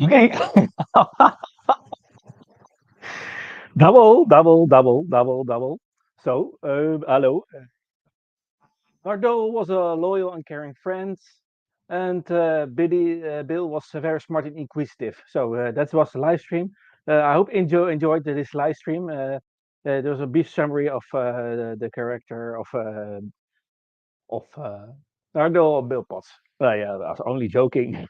Okay. Double. So, hello. Nardole was a loyal and caring friend, and Bill was very smart and inquisitive. So that was the live stream. I hope enjoyed this live stream. There was a brief summary of the character of Nardole Bill Potts. Yeah, I was only joking.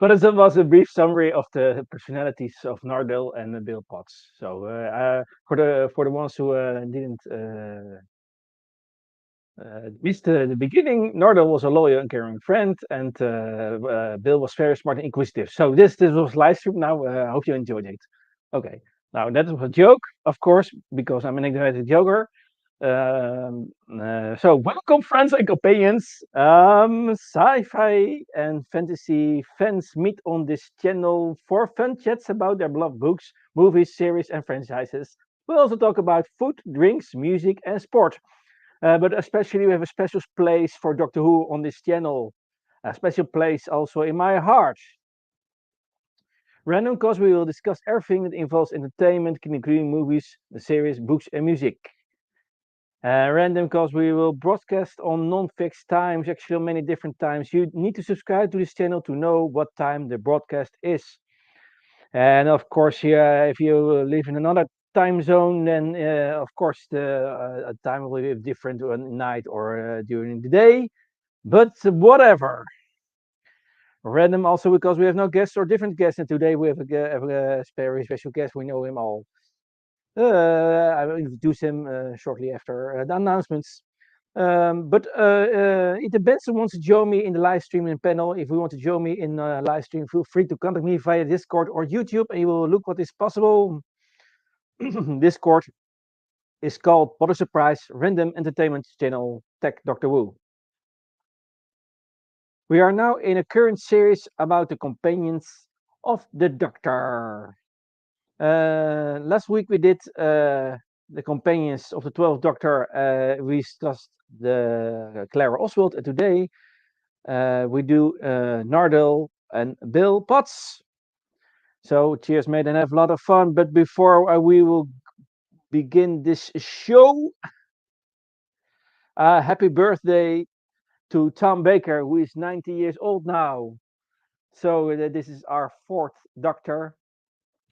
But it was a brief summary of the personalities of Nardole and Bill Potts. So for the ones who didn't missed the beginning, Nardole was a loyal and caring friend, and Bill was very smart and inquisitive. So this was live stream. Now I hope you enjoyed it. Okay, now that was a joke, of course, because I'm an enigmatic joker. So welcome, friends and companions. Sci-fi and fantasy fans meet on this channel for fun chats about their beloved books, movies, series, and franchises. We also talk about food, drinks, music, and sport. But especially we have a special place for Doctor Who on this channel. A special place also in my heart. Random cause we will discuss everything that involves entertainment, including movies, the series, books, and music. Random cause we will broadcast on non-fixed times, actually many different times. You need to subscribe to this channel to know what time the broadcast is. And of course, if you live in another time zone, then of course the time will be different at night or during the day. But whatever. Random also because we have no guests or different guests, and today we have a very special guest. We know him all. I will introduce him shortly after the announcements. But it depends who wants to join me in the live stream and panel. If you want to join me in live stream, feel free to contact me via Discord or YouTube, and you will look what is possible. Discord is called What a Surprise Random Entertainment Channel Tech Doctor Who. We are now in a current series about the companions of the Doctor. Last week we did the companions of the 12th Doctor. We discussed the Clara Oswald, and today we do Nardole and Bill Potts. So cheers, mate, and have a lot of fun. But before we will begin this show, happy birthday to Tom Baker, who is 90 years old now. So this is our 4th Doctor.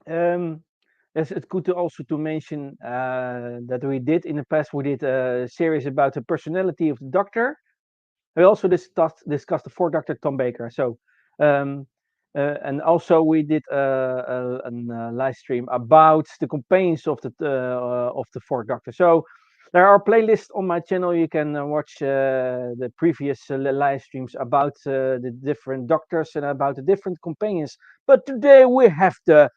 It's good to also to mention that we did in the past we did a series about the personality of the Doctor. We also discussed the 4th Doctor Tom Baker. So and also we did a live stream about the companions of the 4th Doctor. So there are playlists on my channel. You can watch the previous live streams about the different doctors and about the different companions. But today we have the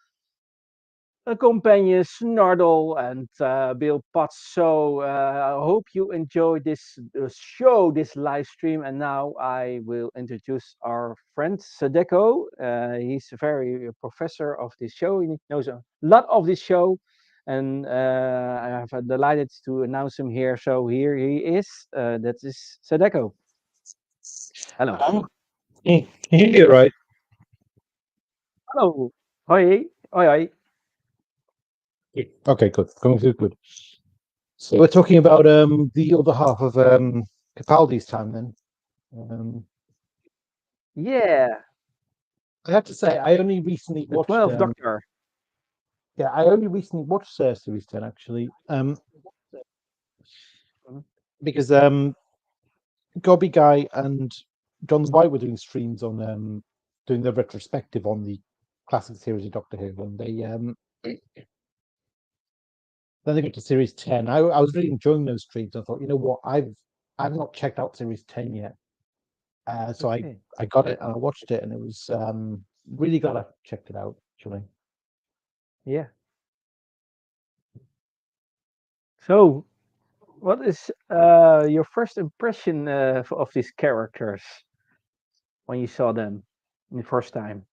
companions Nardole and Bill Potts. So I hope you enjoy this show, this live stream. And now I will introduce our friend Sadeko. He's a very professor of this show. He knows a lot of this show. And I am delighted to announce him here. So here he is. That is Sadeko. Hello. Hello? You're right. Hello. Hoi. Hoi. Hoi. Okay, good. Good. So we're talking about the other half of Capaldi's time then. Um, Yeah. I have to say, I only recently The watched 12th Doctor. Series 10 actually. Mhm. Because Gobby Guy and John White were doing streams on doing the retrospective on the classic series of Doctor Who, and then they got to series 10. I was really enjoying those streams. I thought, you know what, I've not checked out series 10 yet. So Okay. I got it and I watched it, and it was really glad I checked it out actually. Yeah. So, what is your first impression of these characters when you saw them the first time?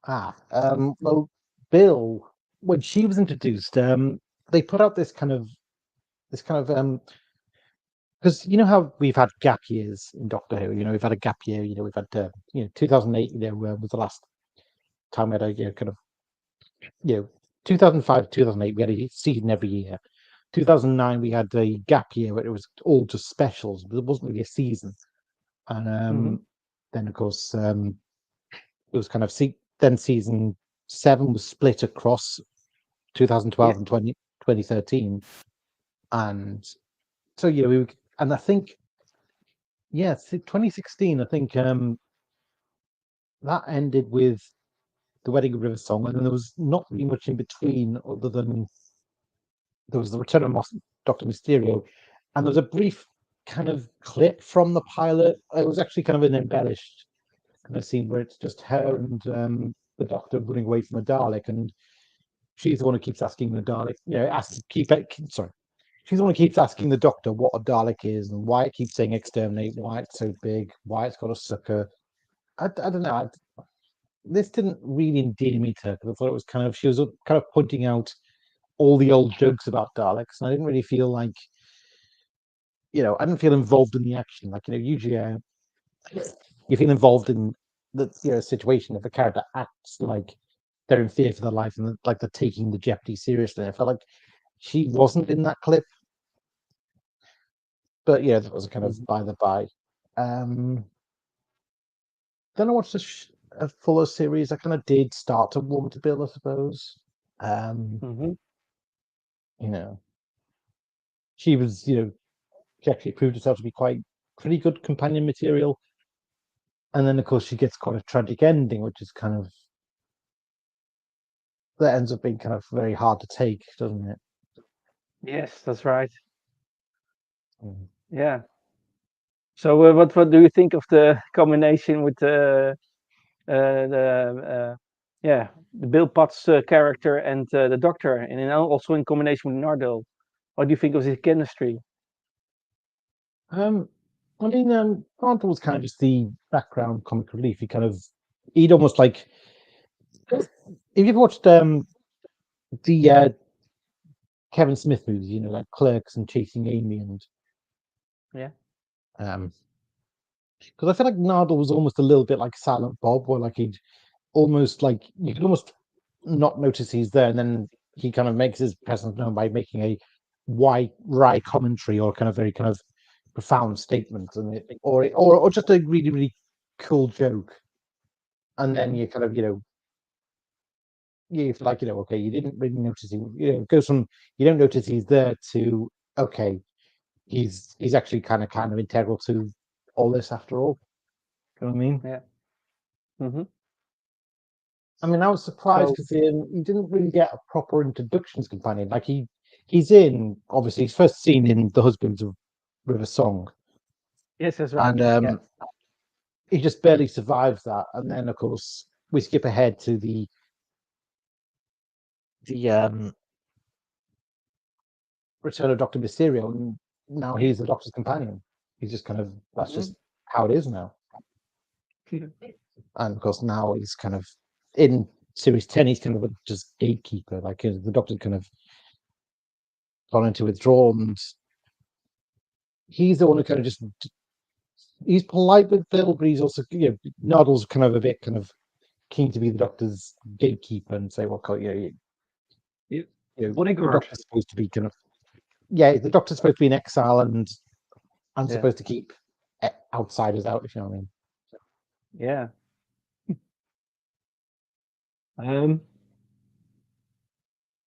Well, Bill, when she was introduced, they put out this kind of because you know how we've had gap years in Doctor Who. We've had a gap year. We've had 2008. Was the last time we had a kind of 2005 2008 we had a season every year. 2009 we had a gap year where it was all just specials, but it wasn't really a season. And Mm-hmm. then of course it was kind of then season 7 was split across 2012 Yeah. and 2013, and so and I think 2016 I think that ended with the Wedding of River Song, and then there was not really much in between other than there was the Return of Doctor Mysterio, and there was a brief kind of clip from the pilot. It was actually kind of an embellished kind of scene where it's just her and the Doctor running away from a Dalek, and she's the one who keeps asking the Dalek, sorry, she's the one who keeps asking the Doctor what a Dalek is and why it keeps saying exterminate, why it's so big, why it's got a sucker. I don't know. This didn't really endear me to her because I thought it was kind of she was kind of pointing out all the old jokes about Daleks, and I didn't really feel like I didn't feel involved in the action. Like usually you feel involved in the situation if a character acts like they're in fear for their life and like they're taking the jeopardy seriously. I felt like she wasn't in that clip, but yeah, that was kind of Mm-hmm. by the by. Um, then I watched a fuller series. I kind of did start to warm to Bill, I suppose. Um, Mm-hmm. you know, she was, she actually proved herself to be quite pretty good companion material. And then, of course, she gets quite a tragic ending, which is kind of that ends up being kind of very hard to take, doesn't it? Yes, that's right. Mm. Yeah. So, what do you think of the combination with the yeah, the Bill Potts character and the Doctor, and then also in combination with Nardole? What do you think of this chemistry? Um, I mean, Grant was kind of just the background comic relief. He'd almost like, if you've ever watched the Kevin Smith movies, like Clerks and Chasing Amy, and Yeah. um, because I feel like Nardole was almost a little bit like Silent Bob, where like he'd almost like you could almost not notice he's there, and then he kind of makes his presence known by making a wry commentary or kind of very kind of profound statement, or just a really really cool joke, and then Mm-hmm. you kind of you like okay, you didn't really notice it goes from you don't notice he's there to okay, he's actually kind of integral to all this after all. You know what I mean? Yeah. Mm-hmm. I mean, I was surprised So because he didn't really get a proper introductions companion. Like he's in obviously he's first seen in The Husbands of River Song, yes, that's right. and Yeah. he just barely survives that. And then of course we skip ahead to the Return of Doctor Mysterio, and now he's the Doctor's companion. He's just kind of that's Mm-hmm. just how it is now. And of course now he's kind of in series 10. He's kind of just gatekeeper. Like the Doctor kind of gone into withdrawal, and he's the one who kind of just he's polite with Bill, but he's also Noddle's kind of a bit kind of keen to be the Doctor's gatekeeper and say, well, You- the Bodyguard. Doctor's supposed to be kind of the Doctor's supposed to be in exile, and I'm Yeah. supposed to keep outsiders out, if you know what I mean. Yeah. Um.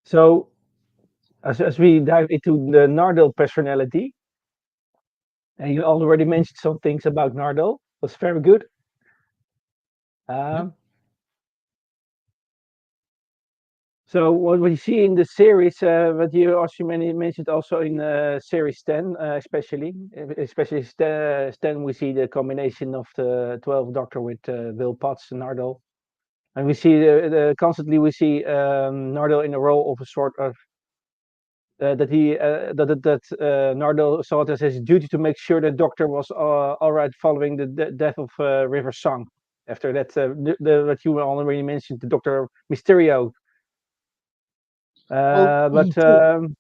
So as we dive into the Nardole personality, and you already mentioned some things about Nardole. Was very good. Yeah. Um. So what you see in the series, what you also mentioned also in series 10, especially 10, we see the combination of the 12th Doctor with Bill Potts and Nardole, and we see constantly we see Nardole in the role of a sort of that Nardole saw it as his duty to make sure the Doctor was all right following the death of River Song. After that, what you already mentioned, the Doctor Mysterio. Well, he But did.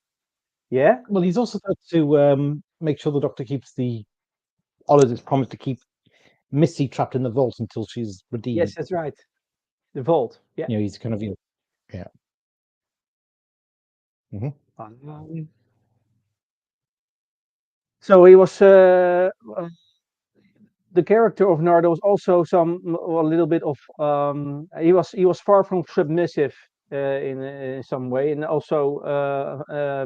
yeah, Well, he's also got to. make sure the Doctor keeps honours its promise to keep Missy trapped in the vault until she's redeemed. Yes, that's right. The vault. Yeah. He's kind of yeah. Mm-hmm. So he was the character of Nardole was also a little bit of he was far from submissive in some way, and also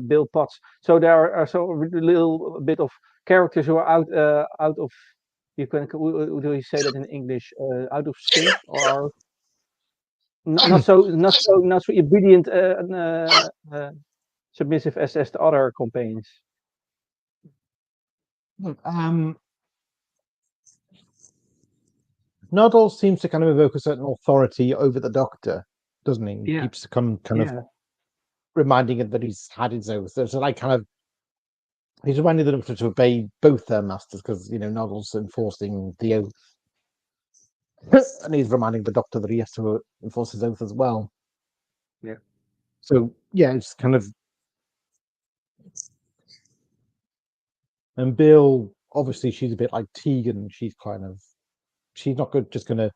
Bill Potts. So there are so a little bit of characters who are out of you can do you say that in English out of sync or are not so obedient submissive as the other companions. Nardole seems to kind of evoke a certain authority over the Doctor, doesn't he? Yeah. Keeps kind of reminding him that he's had his oath. So like kind of he's reminding the Doctor to obey both their masters because Nardole's enforcing the oath, and he's reminding the Doctor that he has to enforce his oath as well. Yeah. So yeah, it's kind of. And Bill, obviously, she's a bit like Tegan. She's not good, just going to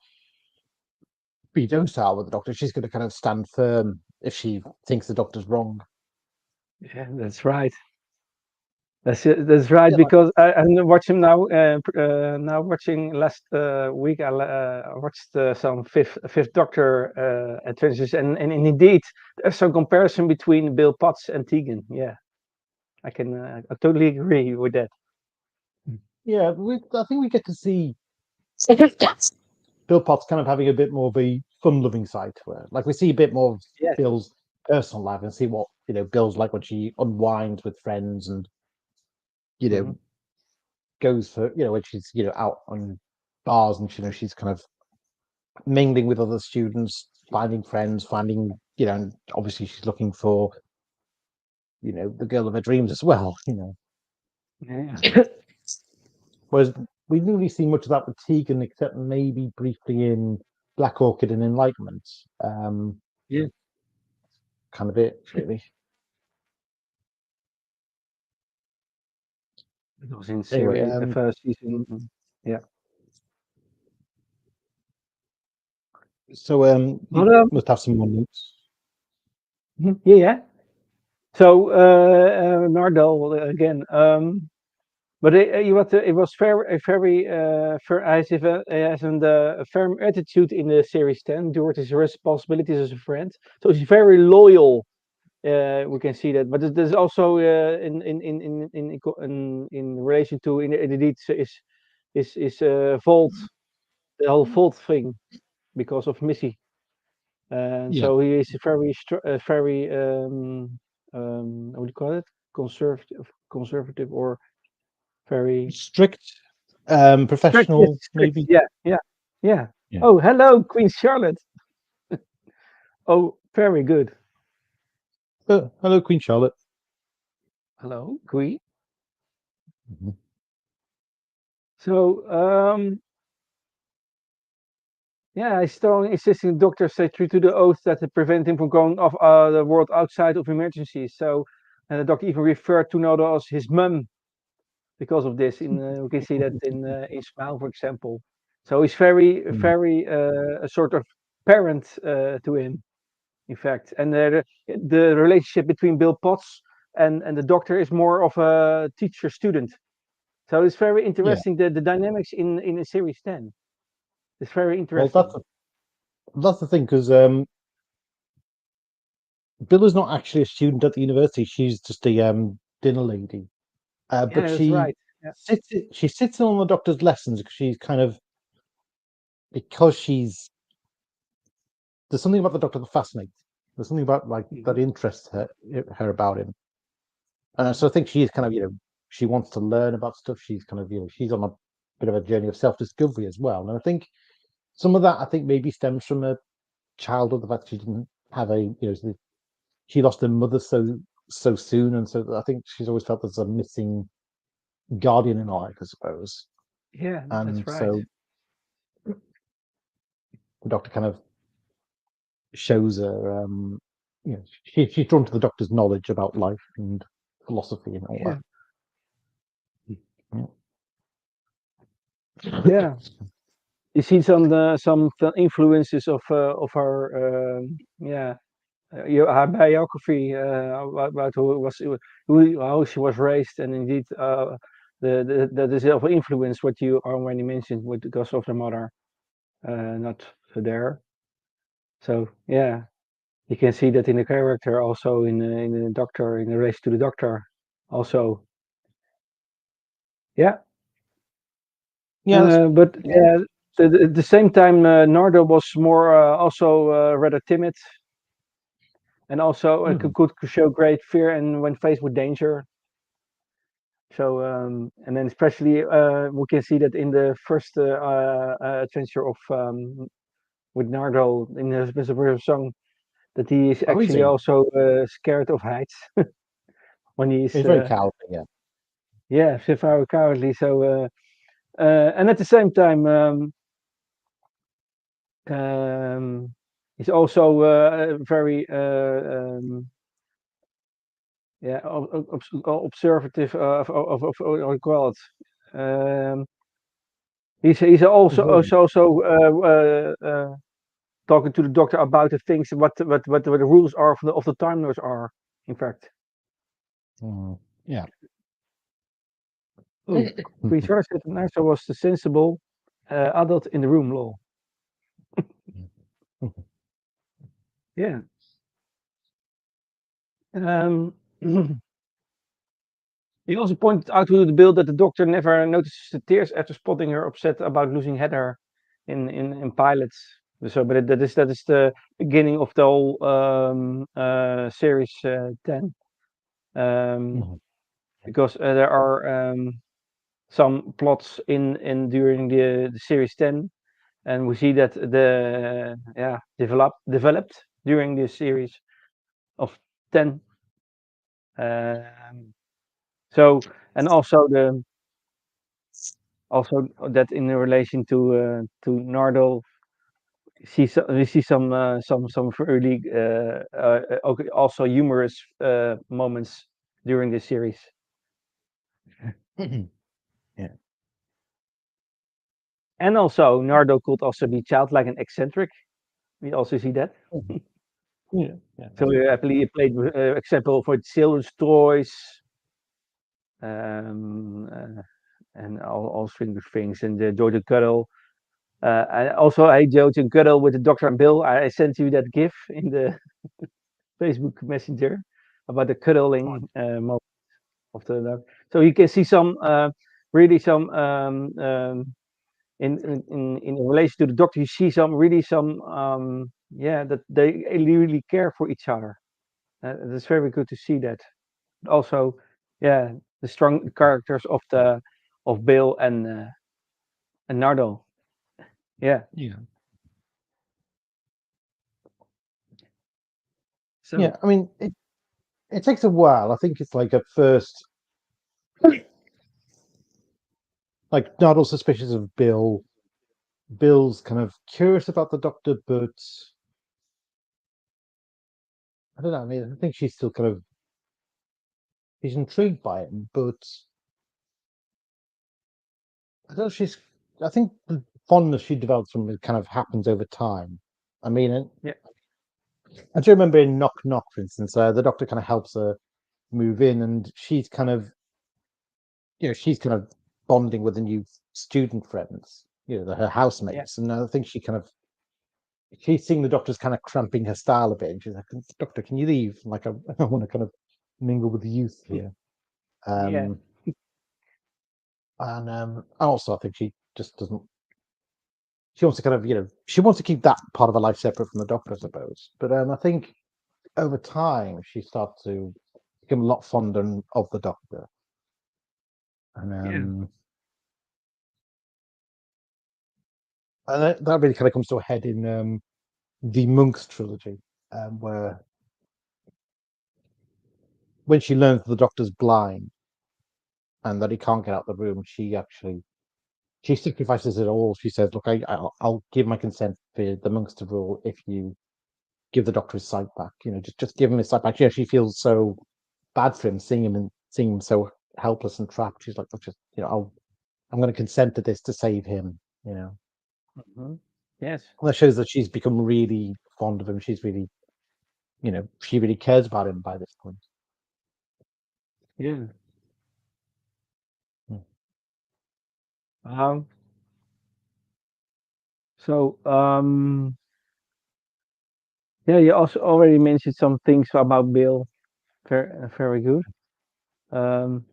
be docile with the Doctor. She's going to kind of stand firm if she thinks the Doctor's wrong. Yeah, that's right. That's right. Yeah, because I'm watching now. Now watching last week, I watched some Fifth Doctor adventures, and indeed, there's some comparison between Bill Potts and Tegan. Yeah, I totally agree with that. yeah. I think we get to see Bill Potts kind of having a bit more of a fun-loving side to her. Like we see a bit more of Yes. Bill's personal life and see what Bill's like when she unwinds with friends and goes for when she's out on bars and she's kind of mingling with other students, finding friends, finding and obviously she's looking for the girl of her dreams as well. Yeah. Whereas we didn't really see much of that with Tegan, except maybe briefly in Black Orchid and Enlightenment. Yeah. Kind of it, really. It was in Anyway, series the first season. Yeah. so you must have some more notes. Yeah. So Nardole again. But it was very as if has a firm attitude in the series 10 towards his responsibilities as a friend. So he's very loyal. We can see that, but there's also in relation to indeed is Vault, the whole Vault thing because of Missy, and Yeah. so he is very what do you call it, conservative or very Strict, strict. Yes, professional, strict. maybe. Yeah. Yeah. Oh, hello, Queen Charlotte. Oh, very good. Hello, Queen Charlotte. Hello, Queen. Mm-hmm. So, yeah, I strongly insisting the doctor stay true to the oath that to prevent him from going off the world outside of emergencies. So, and the doctor even referred to Nodo as his mum because of this. We can see that in Smile, for example. So he's very a sort of parent to him, in fact. And the relationship between Bill Potts and the doctor is more of a teacher-student. So it's very Yeah. interesting the dynamics in series 10. It's very Well, interesting. that's the thing because Bill is not actually a student at the university. She's just a dinner lady. Yeah, But that's right. Yeah. she sits in on the doctor's lessons because she's kind of because there's something about the doctor that fascinates. There's something about that interests her about him. And so I think she is kind of she wants to learn about stuff. She's kind of she's on a bit of a journey of self-discovery as well. And I think some of that maybe stems from her childhood, the fact she didn't have she lost her mother so soon, and so I think she's always felt there's a missing guardian in her life, I suppose. Yeah, And that's right. so the doctor kind of shows her, she's drawn to the doctor's knowledge about life and philosophy and all Yeah. that. Yeah, you see some influences of her her biography about who was who how she was raised, and indeed that is of influence what you already mentioned with because of the mother not there. So yeah, you can see that in the character also in the doctor in the race to the doctor also. Yeah, Yeah, that's but yeah, at the same time, Nardo was more also rather timid, and also could show great fear and when faced with danger. So and then especially we can see that in the first adventure of with Nardo in the Whisperer song that he is oh, actually easy. also scared of heights when he's He's very cowardly. Yeah. yeah, very cowardly. So and at the same time, he's also very yeah observative of what you call it. He's also talking to the doctor about the things what the rules are of the Time Lords are. In fact, Yeah. oh, Research that Naxa was the sensible adult in the room law. Yeah. Um, he also pointed out to the bill that the doctor never notices the tears after spotting her upset about losing Heather in pilots. So, but that is the beginning of the whole series 10. Because there are some plots in during the series 10, and we see that the developed during the series of 10. So and also that in relation to Nardole, we see some early also humorous moments during this series. Yeah. And also Nardo could also be childlike and eccentric. We also see that. Yeah. So I played example for children's toys, and all sorts of things, and George and Cuddle. I also I George and Cuddle with the Doctor and Bill. I sent you that GIF in the Facebook Messenger about the cuddling moment of the dog. So you can see some really some in relation to the Doctor. You see some really some that they really care for each other. It's very good to see that. Also, yeah, the strong characters of Bill and Nardo. Yeah. Yeah. So Yeah. I mean, it takes a while. I think it's like at first, like not all suspicious of Bill. Bill's kind of curious about the doctor, but I don't know. I mean, I think she's still kind of she's intrigued by him, but I don't know. I think the fondness she develops from it kind of happens over time. I mean, yeah, I do remember in Knock Knock, for instance, the doctor kind of helps her move in, and she's kind of she's kind of bonding with the new student friends, her yeah, housemates, and I think she's seeing the doctor's kind of cramping her style a bit, and she's like, "Doctor, can you leave? Like, I want to kind of mingle with the youth here." yeah, Um, and also, I think she just doesn't. She wants to kind of, she wants to keep that part of her life separate from the doctor, I suppose. But I think over time she starts to become a lot fonder of the doctor, and yeah, that really kind of comes to a head in the Monks trilogy, where when she learns that the doctor's blind and that he can't get out of the room, she sacrifices it all. She says, "Look, I'll give my consent for the monks to rule if you give the doctor his sight back. Just give him his sight back." Yeah, she feels so bad for him, seeing him so helpless and trapped. She's like, just I'm going to consent to this to save him. Yes. Well, that shows that she's become really fond of him. She's really, she really cares about him by this point. Yeah. Hmm. Um. So yeah, you also already mentioned some things about Bill. Very good. Um.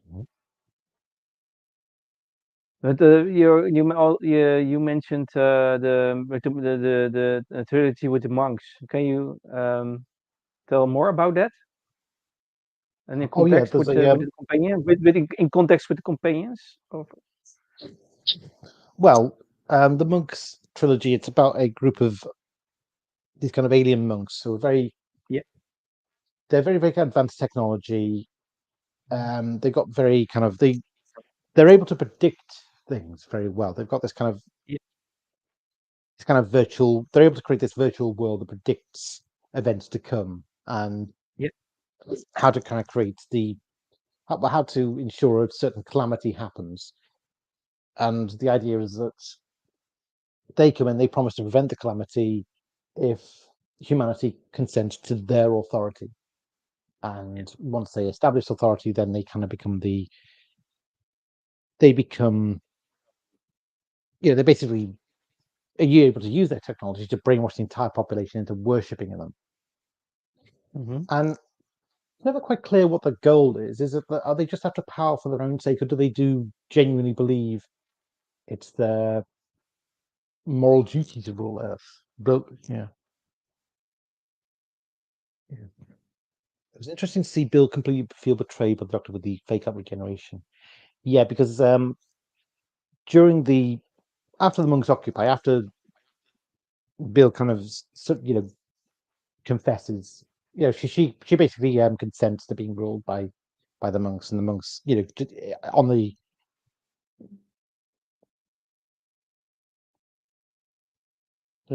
But you mentioned the trilogy with the monks. Can you tell more about that? And in Oh yeah, context there's with the companion, in context with the companions of well, the monks trilogy. It's about a group of these kind of alien monks who are yeah they're very very advanced technology. They got very kind of they're able to predict things very well. They've got yeah this kind of virtual. They're able to create this virtual world that predicts events to come and yeah how to kind of create how to ensure a certain calamity happens. And the idea is that they come in, they promise to prevent the calamity if humanity consents to their authority. yeah And once they establish authority, then they kind of they become, they basically are you able to use their technology to brainwash the entire population into worshipping them. mm-hmm. And it's never quite clear what the goal is. Is it that are they just after power for their own sake, or do they do genuinely believe it's their moral duty to rule Earth? But yeah, it was interesting to see Bill completely feel betrayed by the Doctor with the fake up regeneration. Yeah, because during the after the monks occupy, after Bill kind of confesses, she basically consents to being ruled by the monks, and the monks, on the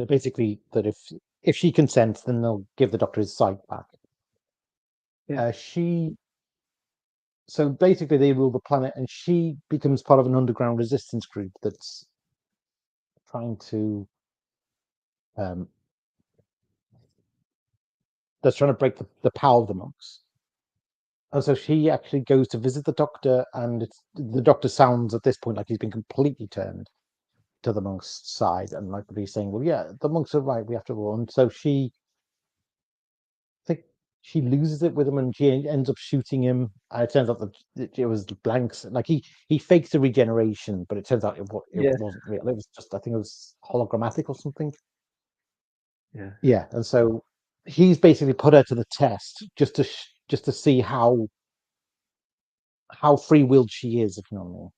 basically that if she consents, then they'll give the Doctor his sight back. yeah She So basically they rule the planet, and she becomes part of an underground resistance group trying to um, that's trying to break the power of the monks. And so she actually goes to visit the Doctor, and the Doctor sounds at this point like he's been completely turned to the monks' side, and like he's saying, "Well, yeah, the monks are right. We have to rule." And so I think she loses it with him, and she ends up shooting him. And it turns out that it was blanks. Like he fakes a regeneration, but it turns out it yeah wasn't real. It was just, I think it was hologrammatic or something. yeah Yeah, and so he's basically put her to the test just to see how free willed she is, if you know what I mean.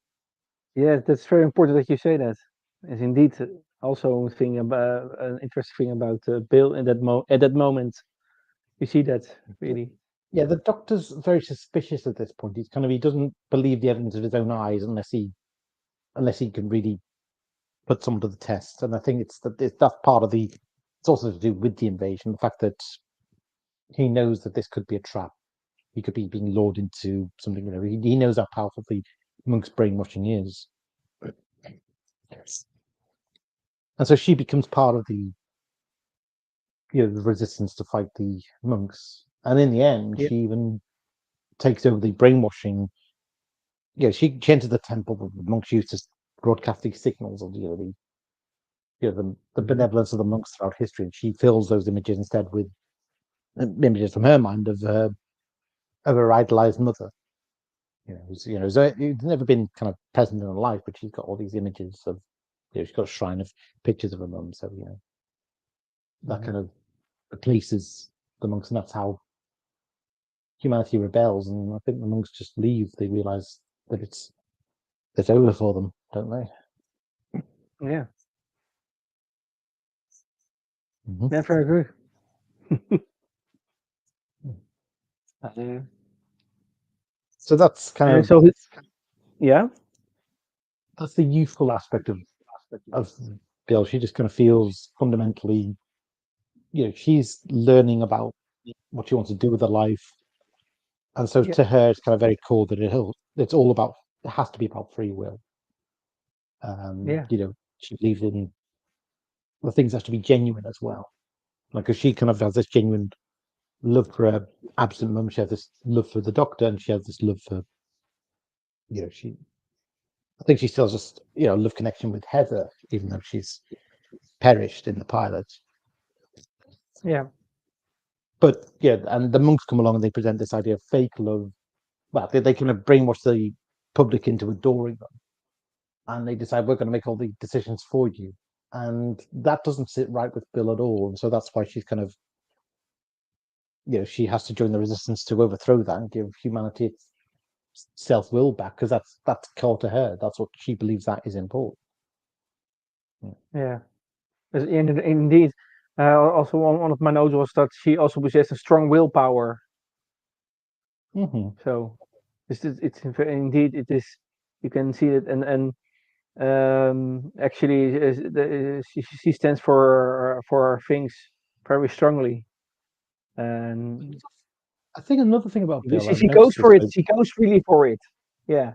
yeah. That's very important that you say that. Is indeed also a thing about an interesting thing about Bill in at that moment. You see that really. Yeah, the Doctor's very suspicious at this point. He doesn't believe the evidence of his own eyes unless he can really put someone to the test. And I think that's part of the. It's also to do with the invasion, the fact that he knows that this could be a trap. He could be being lured into something. He knows how powerful the monk's brainwashing is, and so she becomes part of the resistance to fight the monks. And in the end, Yeah she even takes over the brainwashing. She enters the temple where the monks used to broadcast these signals of the hmm benevolence of the monks throughout history, and she fills those images instead with images from her mind of her idolized mother. It's never been kind of present in her life, but she's got all these images of. She's got a shrine of pictures of her mum, so that hmm kind of replaces the monks, and that's how humanity rebels. And I think the monks just leave. They realize that it's over for them, don't they? yeah Mm-hmm. yeah. Very good. Uh, So that's kind of so yeah that's the youthful aspect of Bill. She just kind of feels fundamentally, she's learning about what she wants to do with her life, and so yeah to her, it's kind of very cool that it's all about. It has to be about free will. Yeah. She believes in the things have to be genuine as well. Like, because she kind of has this genuine love for her absent mum. She has this love for the Doctor, and she has this love for she. I think she still has just love connection with Heather, even though she's perished in the pilot. Yeah. But yeah, and the monks come along and they present this idea of fake love. Well, they kind of brainwash the public into adoring them, and they decide we're going to make all the decisions for you, and that doesn't sit right with Bill at all. And so that's why she's kind of she has to join the resistance to overthrow that and give humanity its self-will back, because that's core to her. That's what she believes that is important. Yeah. Indeed. Also, one of my notes was that she also possessed a strong willpower. Mm-hmm. So it's indeed it is. You can see it, and actually, she stands for things very strongly, and I think another thing about Bill, I've she goes noticed this. for it. She goes really for it. Yeah.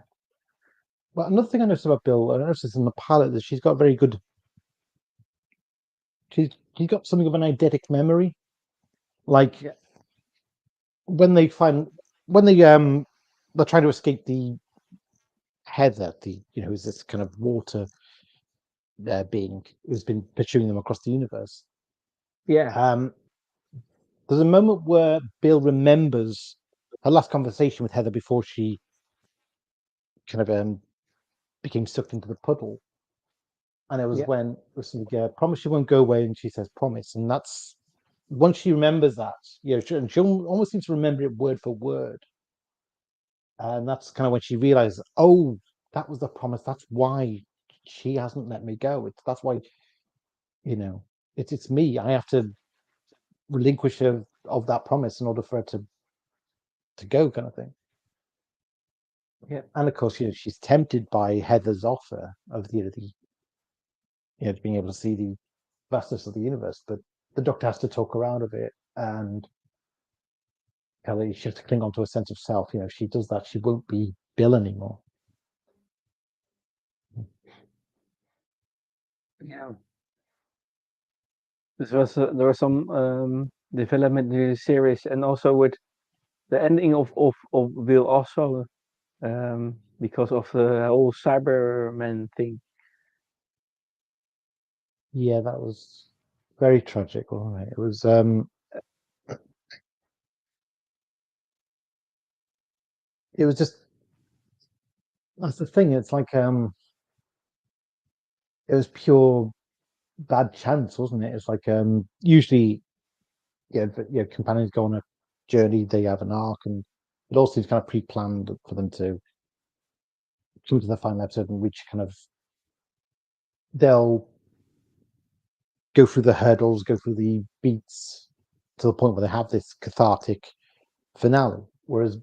Well, another thing I noticed about Bill, I noticed this in the pilot, that she's got very good. She's got something of an eidetic memory. Like Yeah. when they're trying to escape the Heather, who's this kind of water being who's been pursuing them across the universe. Yeah. There's a moment where Bill remembers her last conversation with Heather before she kind of became sucked into the puddle. And it was Yeah. when it was something, promise you won't go away, and she says promise, and that's once she remembers that, she almost seems to remember it word for word, and that's kind of when she realizes, oh, that was the promise. That's why she hasn't let me go. That's why, it's me. I have to relinquish her of that promise in order for her to go, kind of thing. Yeah. And of course, she's tempted by Heather's offer of being able to see the vastness of the universe, but the Doctor has to talk her out of it, and Kelly, she has to cling on to a sense of self. If she does that, she won't be Bill anymore. Yeah. There was some development in the series, and also with the ending of Will also, because of the whole Cyberman thing. Yeah, that was very tragic, wasn't it? It was. It was just. That's the thing. It's like it was pure bad chance, wasn't it? It's like usually, companions go on a journey, they have an arc, and it all seems kind of pre-planned for them to come to the final episode, in which kind of they'll go through the hurdles, go through the beats to the point where they have this cathartic finale. Whereas for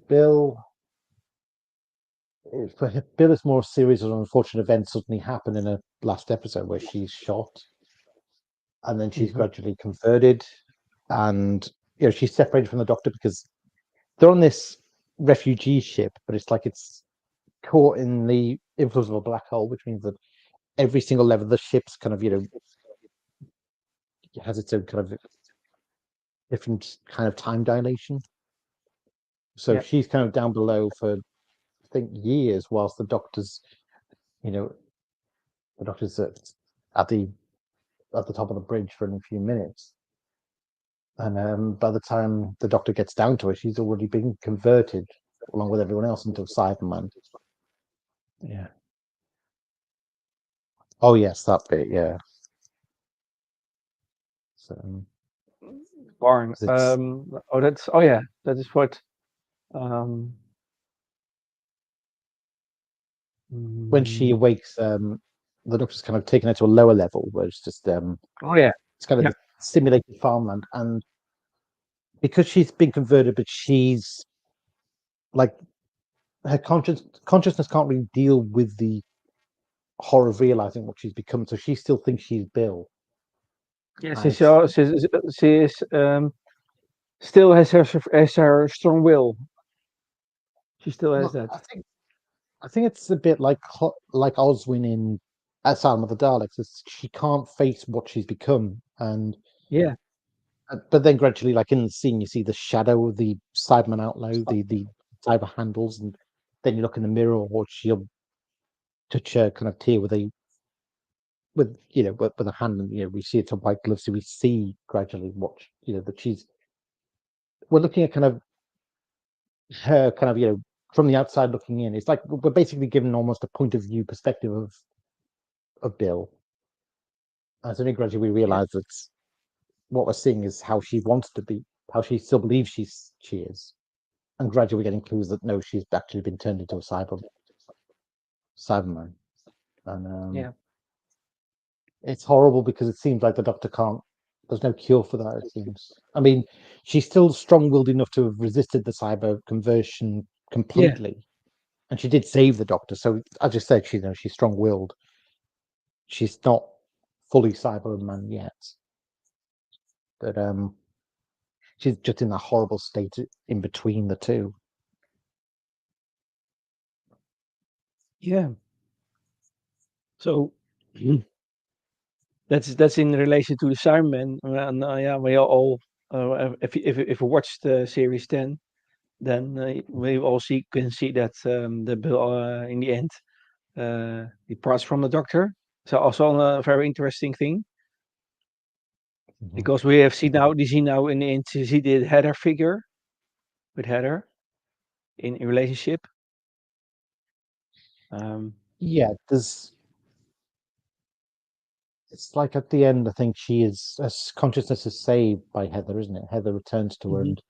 Bill, it's more a series of unfortunate events suddenly happen in a last episode where she's shot, and then she's gradually converted, and she's separated from the Doctor because they're on this refugee ship, but it's like it's caught in the influence of a black hole, which means that every single level of the ship's kind of has its own kind of different kind of time dilation. So Yeah. she's kind of down below for, I think, years, whilst the doctor's at the top of the bridge for a few minutes. And by the time the Doctor gets down to her, she's already been converted along with everyone else into Cyberman. Yeah. Oh yes, that bit. Yeah. So Barn. it's Oh yeah, that is what. Um, when she mm, awakes, the Doctor's kind of taken her to a lower level where it's just oh yeah. it's kind of Yeah. the simulated farmland, and because she's been converted, but she's like her consciousness can't really deal with the horror of realizing what she's become, so she still thinks she's Bill. Yeah. And it's She is still has her strong will. She still has well, that. I think I think it's a bit like Oswin in Asylum of the Daleks. She can't face what she's become, and Yeah, but then gradually, like in the scene, you see the shadow of the Cyberman outlaw, the cyber handles, and then you look in the mirror, or she'll touch a kind of tear with with a hand, and we see it's a white glove, so we see gradually what that she's. We're looking at kind of her kind of from the outside looking in. It's like we're basically given almost a point of view perspective of Bill. And so then gradually we yeah, realise that what we're seeing is how she wants to be, how she still believes she is, and gradually we're getting clues that no, she's actually been turned into a Cyberman, and yeah, it's horrible because it seems like the Doctor can't. There's no cure for that. It seems. I mean, she's still strong-willed enough to have resisted the cyber conversion yeah, completely, and she did save the Doctor. So I just said she's strong-willed. She's not fully Cyberman yet, but she's just in that horrible state in between the two. yeah. So that's in relation to the Cybermen. And yeah, we are all if you watch the series 10, then we all can see that the Bill in the end departs from the Doctor. So also a very interesting thing Mhm. because we see now in the end, see the Heather figure with Heather in relationship. Um, Yeah, there's. It's like at the end, I think she is. Consciousness is saved by Heather, isn't it? Heather returns to her mhm, and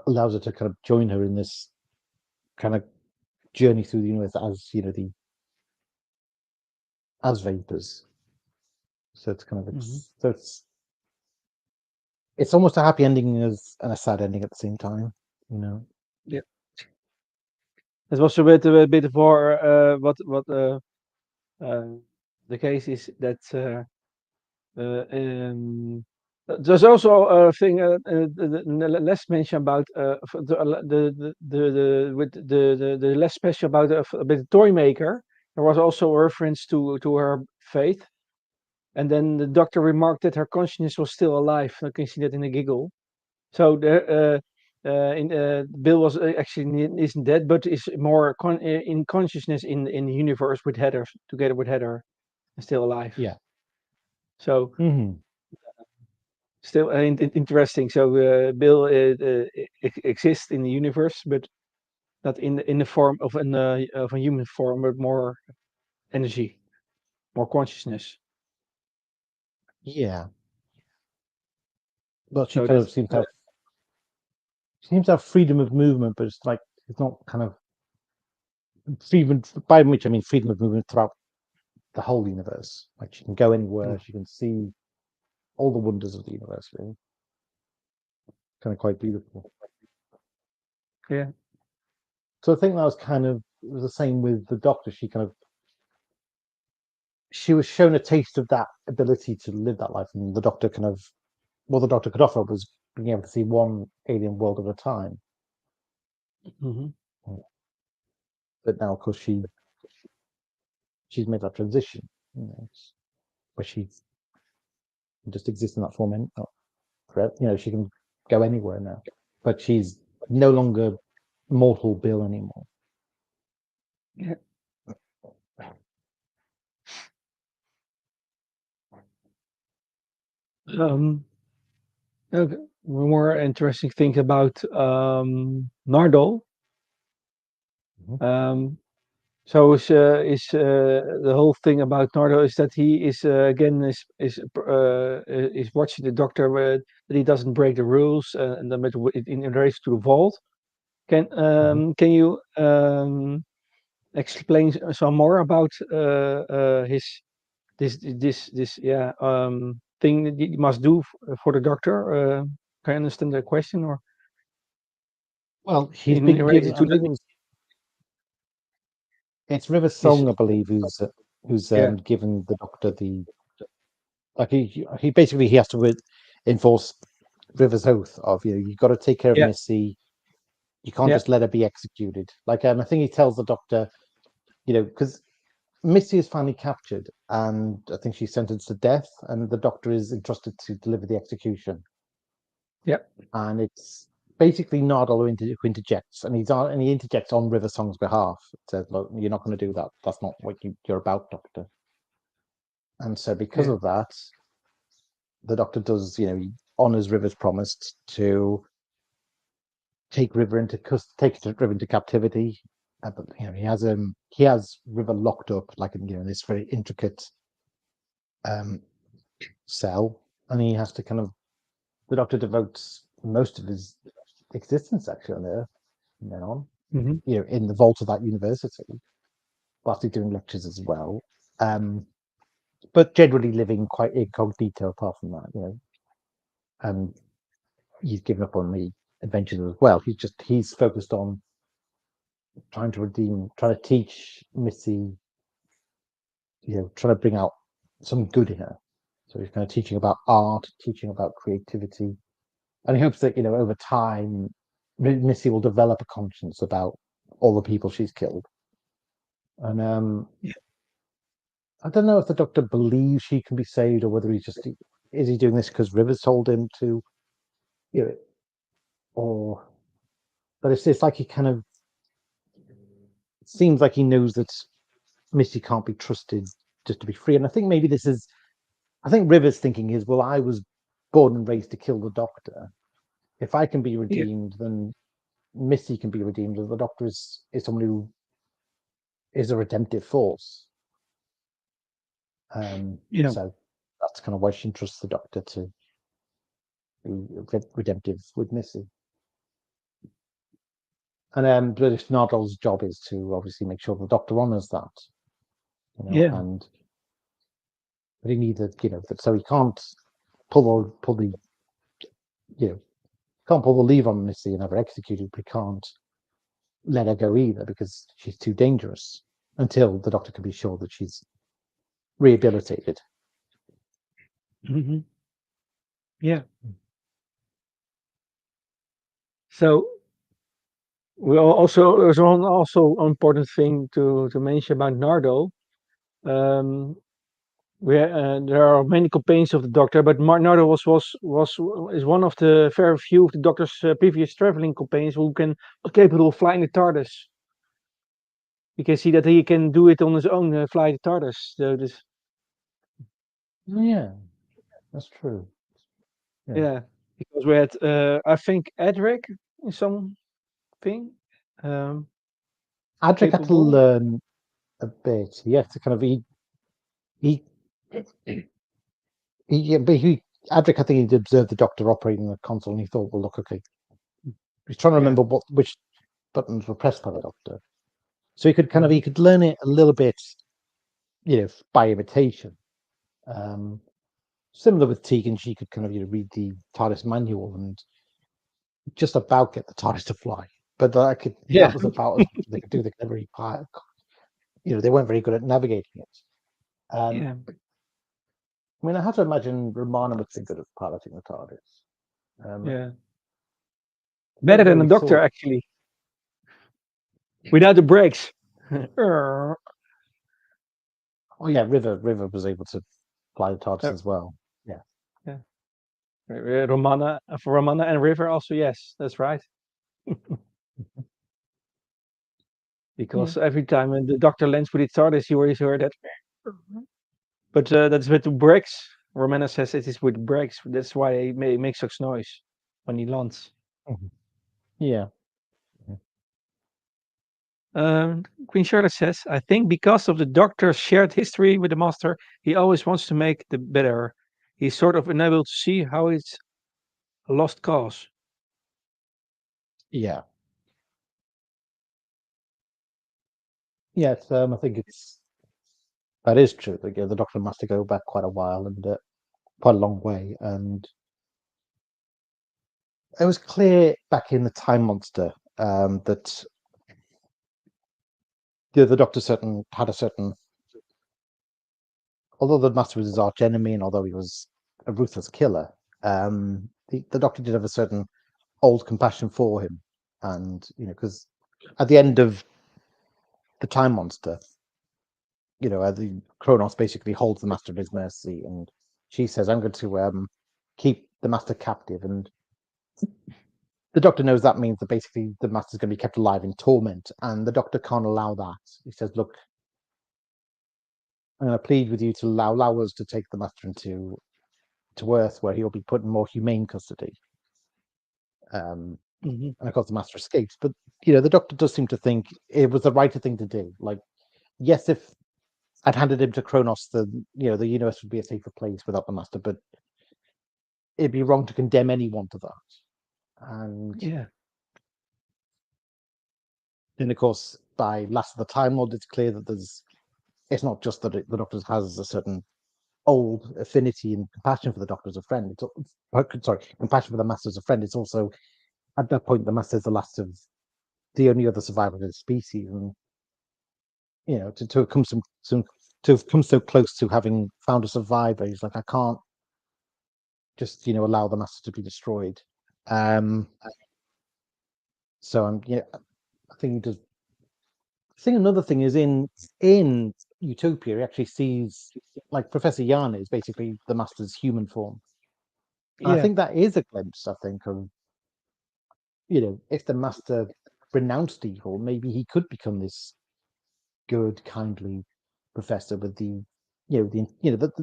allows her to kind of join her in this kind of journey through the universe as the as vapors. So it's kind of mhm. it's almost a happy ending as and a sad ending at the same time. You know. Yeah, it was a bit more uh, the case is that. There's also a thing less mention about with the less special about a bit of toy maker. There was also a reference to her faith, and then the doctor remarked that her consciousness was still alive. I can see that in a giggle. So Bill was actually isn't dead, but is more in consciousness in the universe with Heather together with Heather, and still alive. Yeah. So Hmm. still interesting. So Bill exists in the universe, but not in the form of a human form, but more energy, more consciousness. Yeah. But she So kind of that's seems to have freedom of movement, but it's not kind of freedom. By which I mean freedom of movement throughout the whole universe. Like she can go anywhere. mm, She can see all the wonders of the universe. Really, kind of quite beautiful. yeah. So I think that was it was the same with the Doctor. She was shown a taste of that ability to live that life, and the Doctor what the Doctor could offer was being able to see one alien world at a time. Hmm. But now, of course, she's made that transition, where she can just exists in that form and forever. She can go anywhere now, but she's no longer mortal Bill anymore. Yeah. Um, okay. One more interesting thing about Nardole. Mhm. Um, so the whole thing about Nardole is that he is again is watching the Doctor that he doesn't break the rules and then in relation to the vault. Mhm. Can you explain some more about his this thing that you must do for the Doctor? Can I understand the question or Well, he's in been given. relation I to the believe it's River his Song. I believe who's yeah. given the Doctor the like he basically he has to enforce River's oath of you've got to take care of Yeah. Missy. You can't just let her be executed. Like, I think he tells the Doctor, because Missy is finally captured, and I think she's sentenced to death, and the Doctor is entrusted to deliver the execution. Yeah. And it's basically Nardole who interjects, and he interjects on River Song's behalf. Says, "Look, you're not going to do that. That's not what you're about, Doctor." And so, because of that, the Doctor does, he honors River's promise to take River into captivity. But he has River locked up like in this very intricate cell, and he has to the Doctor devotes most of his existence actually on Earth from then on, in the vault of that university, whilst he's doing lectures as well. But generally living quite incognito apart from that, and he's given up on the adventures as well. He's focused on trying to teach Missy, trying to bring out some good in her. So he's kind of teaching about art, teaching about creativity, and he hopes that over time, Missy will develop a conscience about all the people she's killed. And I don't know if the Doctor believes she can be saved, or whether is he doing this because Rivers told him to, or but it's like he kind of seems like he knows that Missy can't be trusted just to be free. And I think maybe I think Rivers' thinking is, well, I was born and raised to kill the Doctor. If I can be redeemed, then Missy can be redeemed. The Doctor is someone who is a redemptive force. So that's kind of why she trusts the Doctor to be redemptive with Missy. And British Nardole's job is to obviously make sure the Doctor honors that. And but he needs so he can't pull the can't pull the lever on Missy and have her executed, but he can't let her go either because she's too dangerous until the Doctor can be sure that she's rehabilitated. Mm-hmm. Yeah. So there's also important thing to mention about Nardole. There are many companions of the Doctor, but Nardole is one of the very few of the Doctor's previous traveling companions who was capable of flying the TARDIS. You can see that he can do it on his own, fly the TARDIS. So this. Yeah, that's true. Yeah, because we had, I think, Edric in something. Adric had to Capable. learn a bit. He had to kind of Adric, I think he'd observed the Doctor operating the console, and he thought, well, look, okay. He's trying to remember which buttons were pressed by the Doctor, so he could learn it a little bit, by imitation. Similar with Tegan, she could kind of read the TARDIS manual and just about get the TARDIS to fly. But that was about as much as they could do. They could very they weren't very good at navigating it. I mean, I have to imagine Romana would be good at piloting the TARDIS. Better than the Doctor, actually. Without the brakes. Oh yeah, River was able to fly the TARDIS as well. Yeah. Romana and River also, yes, that's right. Because every time the Doctor lands with its TARDIS, you always heard that. But that's with the brakes. Romana says it is with brakes. That's why it makes such noise when he lands. Yeah. Queen Charlotte says, I think because of the Doctor's shared history with the Master, he always wants to make the better. He's sort of unable to see how it's a lost cause. Yeah. Yes, I think that is true. The Doctor must go back quite a while and quite a long way, and it was clear back in the Time Monster that the Doctor had a certain. Although the Master was his arch enemy, and although he was a ruthless killer, the Doctor did have a certain old compassion for him. and because at the end of the Time Monster, the Kronos basically holds the Master at his mercy, and she says, "I'm going to keep the Master captive," and the Doctor knows that means that basically the Master's going to be kept alive in torment, and the Doctor can't allow that. He says, "Look, I'm going to plead with you to allow us to take the Master to Earth, where he'll be put in more humane custody." Um, Mhm. and of course, the Master escapes. But the Doctor does seem to think it was the right thing to do. Like, yes, if I'd handed him to Kronos, the universe would be a safer place without the Master. But it'd be wrong to condemn anyone to that. And Yeah, then, of course, by Last of the Time Lord, it's clear that it's not just that the Doctor has a certain old affinity and compassion for the Doctor as a friend. Compassion for the Master as a friend. It's also at that point the Master is the last of the only other survivor of his species, and to have come to have come so close to having found a survivor, he's like, I can't just allow the Master to be destroyed. Um, so I think he does. I think another thing is in Utopia, he actually sees like Professor Yana is basically the Master's human form, and I yeah, think that is a glimpse. I think of if the Master renounced evil, maybe he could become this good, kindly professor with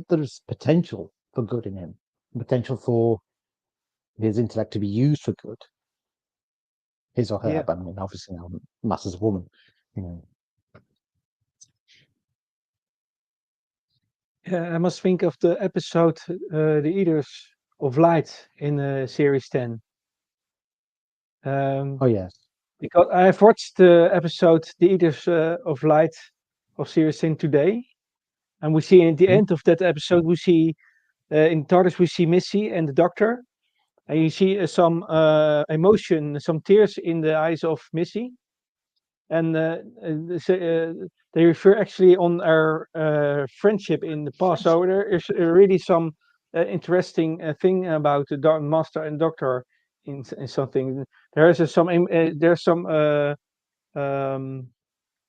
there's potential for good in him, potential for his intellect to be used for good, his or her. yeah. But I mean, obviously now Master's a woman, you know. Yeah, I must think of the episode, "The Eaters of Light" in series 10. Oh yes. Because I have watched the episode "The Eaters of Light" of series 10 today, and we see at the Hmm? end of that episode, we see in TARDIS, we see Missy and the Doctor, and you see some emotion, some tears in the eyes of Missy, and they refer actually on our friendship in the past. So there is really some interesting thing about the Master and Doctor in something. There is there's some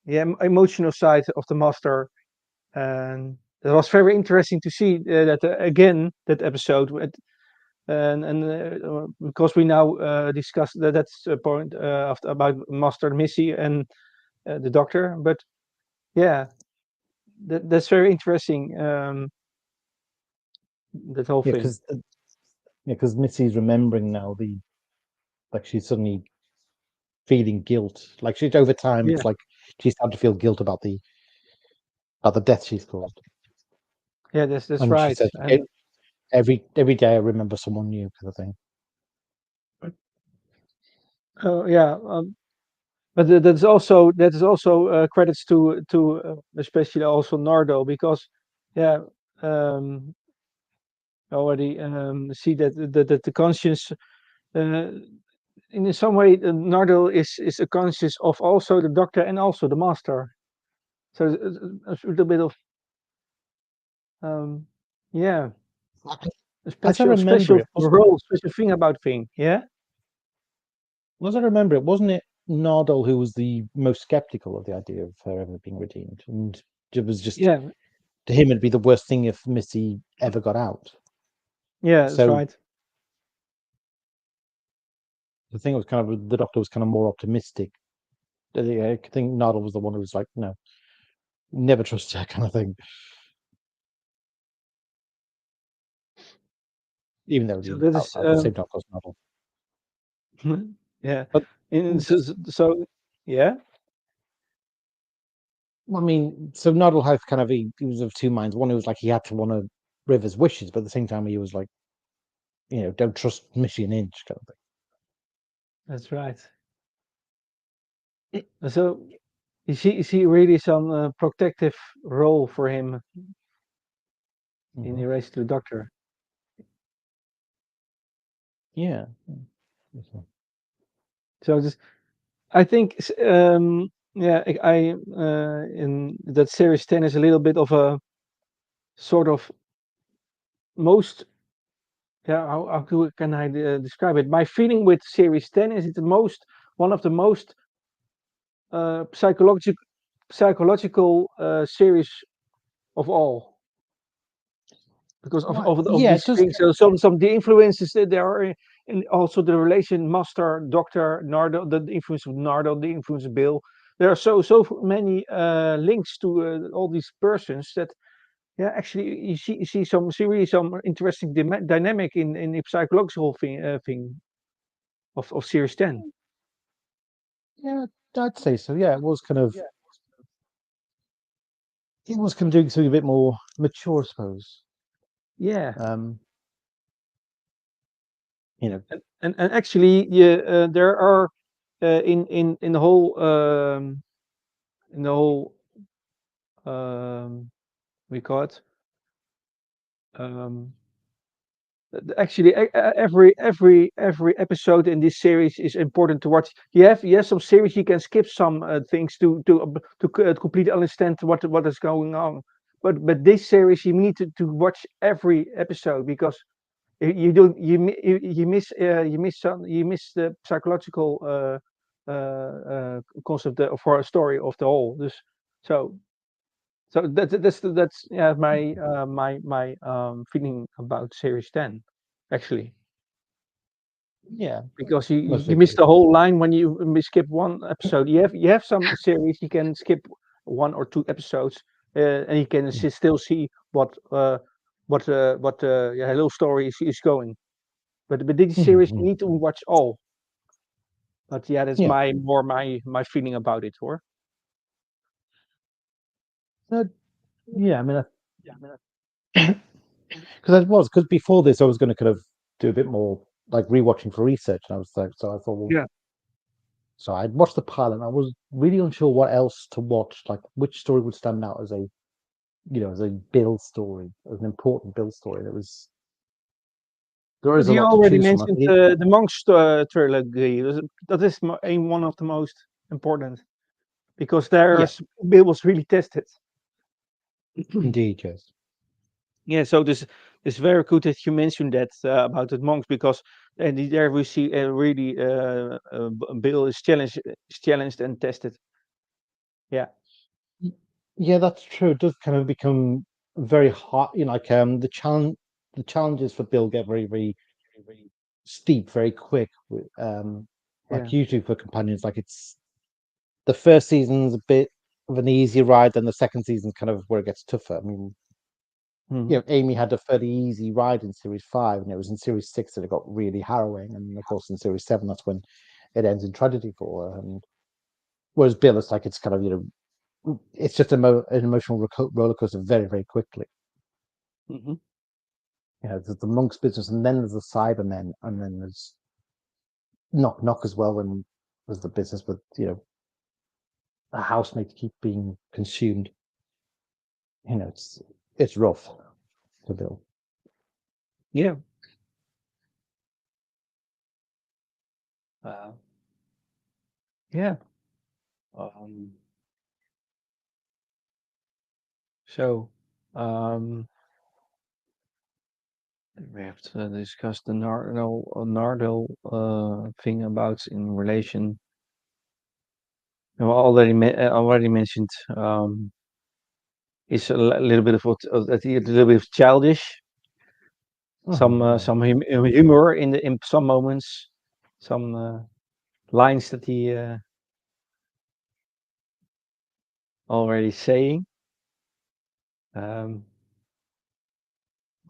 yeah, emotional side of the Master, and it was very interesting to see that again that episode. And because we now discussed that's a point about Master Missy and the Doctor, but yeah, that's very interesting. That whole Yeah, thing. because Missy's remembering now like she's suddenly feeling guilt. Like she's over time, Yeah, it's like she's starting to feel guilt about the death she's caused. yeah, that's And she right. says, And every day I remember someone new," kind of thing. yeah, but that is also credits to especially also Nardole, because yeah, um, already see that the conscience in some way Nardole is a conscious of also the Doctor and also the Master. So a little bit of um, yeah, a As I special remember special it, role, special thing about thing. Yeah, wasn't it Nardole who was the most skeptical of the idea of her ever being redeemed? And it was just yeah, to him it'd be the worst thing if Missy ever got out. yeah. That's So right. the thing was kind of the Doctor was kind of more optimistic. I think Nardole was the one who was like, no, never trust her kind of thing. Even though So that is at the same time, of course, Nardole. yeah. But So yeah, I mean, so Nardole had kind of he was of two minds. One, he was like he had to want to River's wishes, but at the same time, he was like, don't trust Missy an inch kind of that's right. So you see really some protective role for him thing. in relation to the Doctor. Yeah. So just I think yeah, in that series 10 is a little bit of a sort of most, yeah, how can I describe it? My feeling with series 10 is it's the most one of the most psychological series of all, because Right. of Yeah, these it does. things. So some of the influences that there are, and also the relation Master Doctor Nardole, the influence of Nardole, the influence of Bill. There are so many links to all these persons that, yeah, actually you see some really some interesting dynamic in the psychological thing of Series 10. Yeah, I'd say so. Yeah, it was kind of doing something a bit more mature, I suppose. Yeah, Um, you know, and actually, yeah, there are in the whole we call it um, actually every episode in this series is important to watch. You have some series you can skip some things to completely understand what is going on. But this series you need to watch every episode because you don't you miss the psychological concept for a story of the whole. So that's yeah my feeling about series 10 actually, yeah, because most you miss likely. the whole line when you skip one episode. You have some series you can skip one or two episodes, and you can still see what yeah, little story is going. But this series you Mhm. need to watch all. But yeah, that's Yeah, my feeling about it, or uh, yeah. I mean, because before this, I was going to kind of do a bit more like rewatching for research, and I was like, so I thought, well, yeah. so I'd watched the pilot. And I was really unsure what else to watch, like which story would stand out as a, as a Bill story, as an important Bill story. There is But a you lot to already choose from. I mentioned think the Monks trilogy. That is one of the most important because yeah, there's Bill was really tested. indeed, yes. Yeah, so this very good that you mentioned that about the monks because there we see really Bill is challenged and tested. Yeah, Yeah, that's true. It does kind of become very hot. Like the challenges for Bill get very, very steep, very quick. yeah. Like usually for companions, like it's the first season's a bit of an easy ride, then the second season's kind of where it gets tougher. I mean, Hmm. Amy had a fairly easy ride in series 5, and it was in series 6 that it got really harrowing, and of course in series 7 that's when it ends in tragedy for her. And whereas Bill, it's like it's kind of it's just an emotional roller coaster very, very quickly. Hmm. There's the monk's business, and then there's the Cybermen, and then there's Knock Knock as well. When there's the business with a housemate keep being consumed. It's rough for Bill. Yeah. Uh, yeah. Um, so um, we have to discuss the Nardole thing about in relation. I already mentioned is a little bit of a little bit of childish. Yeah. Some humor in some moments, some lines that he already saying. Um,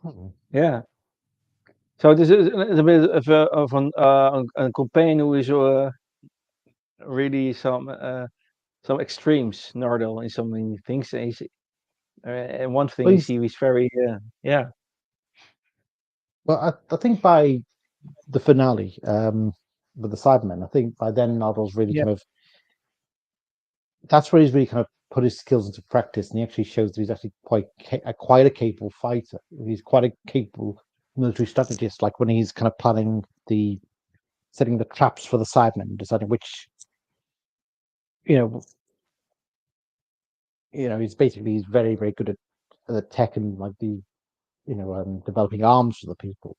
Mhm. yeah. So this is a bit of a companion who is really some extremes, Nardole, in so many things. And one thing Well, is he was very yeah, I think by the finale, with the Cybermen, I think by then Noddle's really yeah, kind of that's where he's really kind of put his skills into practice, and he actually shows that he's actually quite a capable fighter. He's quite a capable military strategist. Like when he's kind of planning the setting the traps for the Cybermen, deciding which you know he's very, very good at the tech and like the developing arms for the people.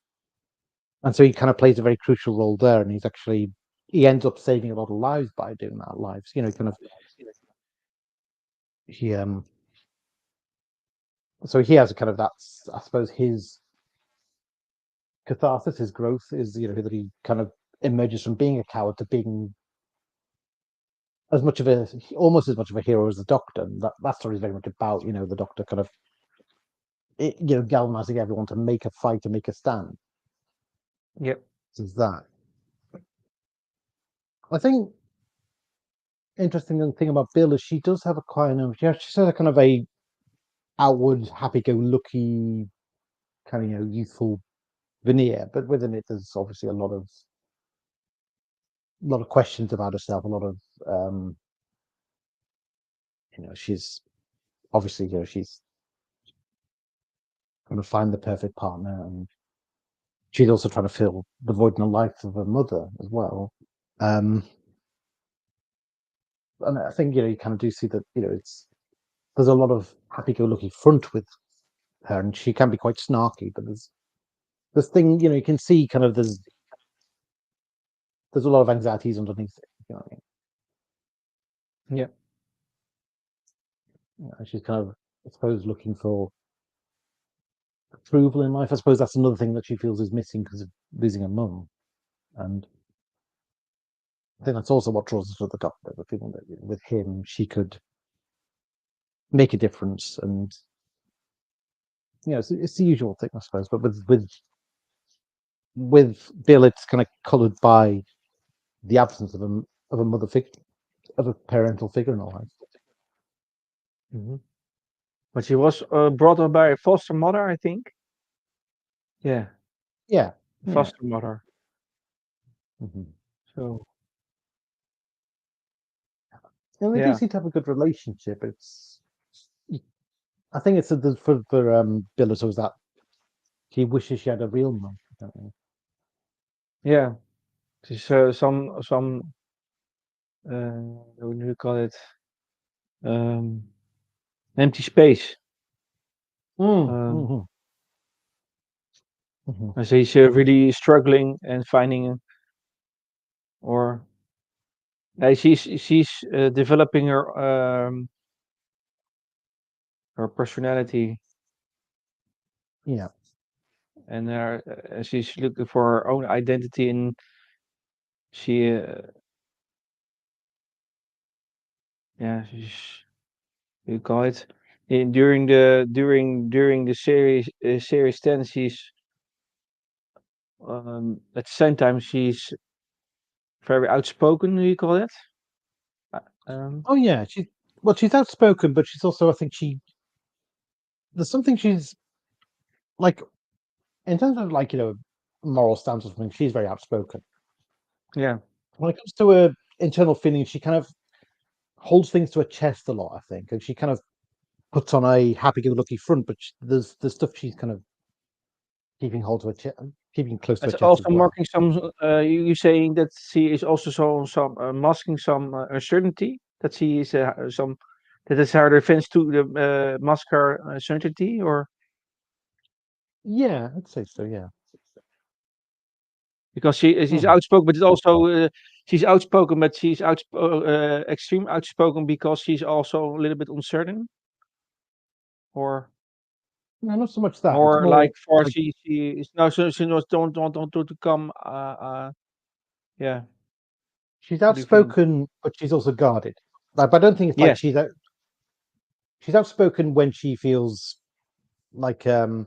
And so he kind of plays a very crucial role there, and he's actually he ends up saving a lot of lives by doing that. Lives, kind of he so he has a kind of that's I suppose his catharsis, his growth is that he kind of emerges from being a coward to being as much of a almost as much of a hero as the Doctor. And that story is very much about the Doctor kind of galvanizing everyone to make a fight, to make a stand. Yep. Is that I think interesting thing about Bill is she does have a kind of she's a kind of a outward happy-go-lucky kind of youthful veneer, but within it there's obviously a lot of questions about herself, a lot of she's obviously she's going to find the perfect partner, and she's also trying to fill the void in the life of her mother as well. And I think you kind of do see that there's a lot of happy-go-lucky front with her, and she can be quite snarky, but there's this thing you can see kind of there's a lot of anxieties underneath it. You know what I mean? Yeah. She's kind of, I suppose, looking for approval in life. I suppose that's another thing that she feels is missing because of losing her mum, and I think that's also what draws her to the Doctor. The feeling that with him she could make a difference, and it's the usual thing, I suppose. But with Bill, it's kind of coloured by the absence of a mother figure, of a parental figure in her life. Mm-hmm. But she was brought up by a foster mother, I think. Yeah. Yeah, Foster mother. Mm-hmm. So. And they do seem to have a good relationship. I think it's for Bill, it was that he wishes she had a real mum. Yeah. She's some what do you call it? Empty space. Mm-hmm. And she's really struggling and finding, or she's developing her personality. Yeah. And she's looking for her own identity, and she she's, you call it, during the series 10, she's at the same time she's very outspoken. Do you call it? Oh yeah, she's outspoken, but she's also, I think, there's something she's like in terms of moral stance or something. She's very outspoken. Yeah. When it comes to her internal feelings, she kind of holds things to her chest a lot, I think, and she kind of puts on a happy-go-lucky front, but there's stuff she's kind of keeping keeping close to her It's chest as also well. marking some. You saying that she is also some masking some uncertainty, that she is some, that is her defense to the mask her uncertainty, or Yeah, I'd say so. Yeah. because she's Mhm. outspoken, but it's also she's outspoken, but she's extreme outspoken because she's also a little bit uncertain, or No, not so much that. It's more more like for like she is no, so she knows don't to come yeah. she's What do you think? outspoken, but she's also guarded. Like, but I don't think it's like Yes. she's outspoken when she feels like there's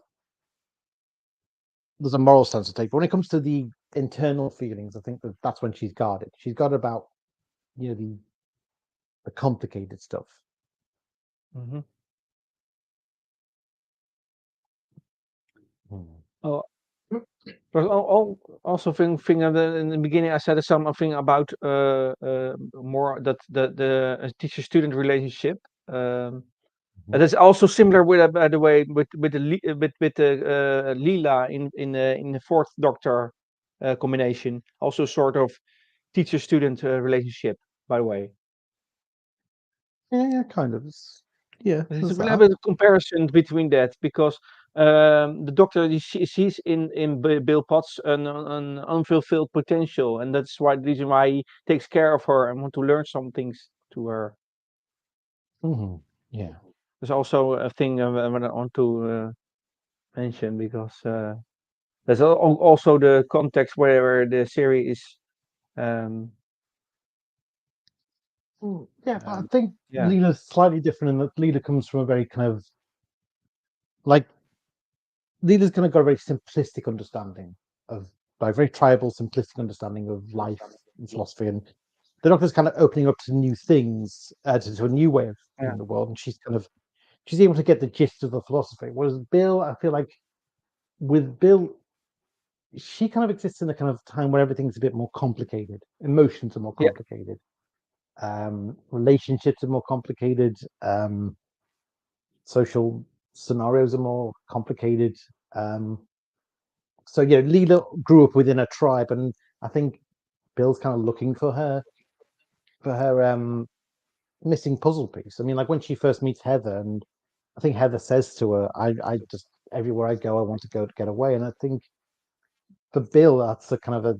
a moral stance to take. But when it comes to the internal feelings, I think that's when she's guarded. She's guarded about the complicated stuff. Mm-hmm. Hmm. Oh, but also thing in the beginning I said something about more that the teacher-student relationship. And that's also similar with by the way with the Leela in the Fourth Doctor combination. Also sort of teacher-student relationship, by the way. Yeah, kind of. Yeah, There's a there's little that. bit of comparison between that, because the Doctor sees in Bill Potts an unfulfilled potential, and that's why the reason why he takes care of her and want to learn some things to her. Yeah. There's also a thing I want to mention because there's also the context where the series is. Um, Yeah, but I think yeah, Leela's slightly different in that Leela comes from a very kind of like Leela's kind of got a very simplistic understanding of like very tribal, simplistic understanding of life and philosophy, and the Doctor's kind of opening up to new things, to a new way of yeah, seeing the world, and she's able to get the gist of the philosophy. Whereas Bill, I feel like with Bill, she kind of exists in a kind of time where everything's a bit more complicated. Emotions are more yeah, complicated. Relationships are more complicated. Social scenarios are more complicated. So yeah, Leela grew up within a tribe, and I think Bill's kind of looking for her missing puzzle piece. I mean, like when she first meets Heather, and I think Heather says to her, I just everywhere I go, I want to go to get away. And I think for Bill, that's a kind of a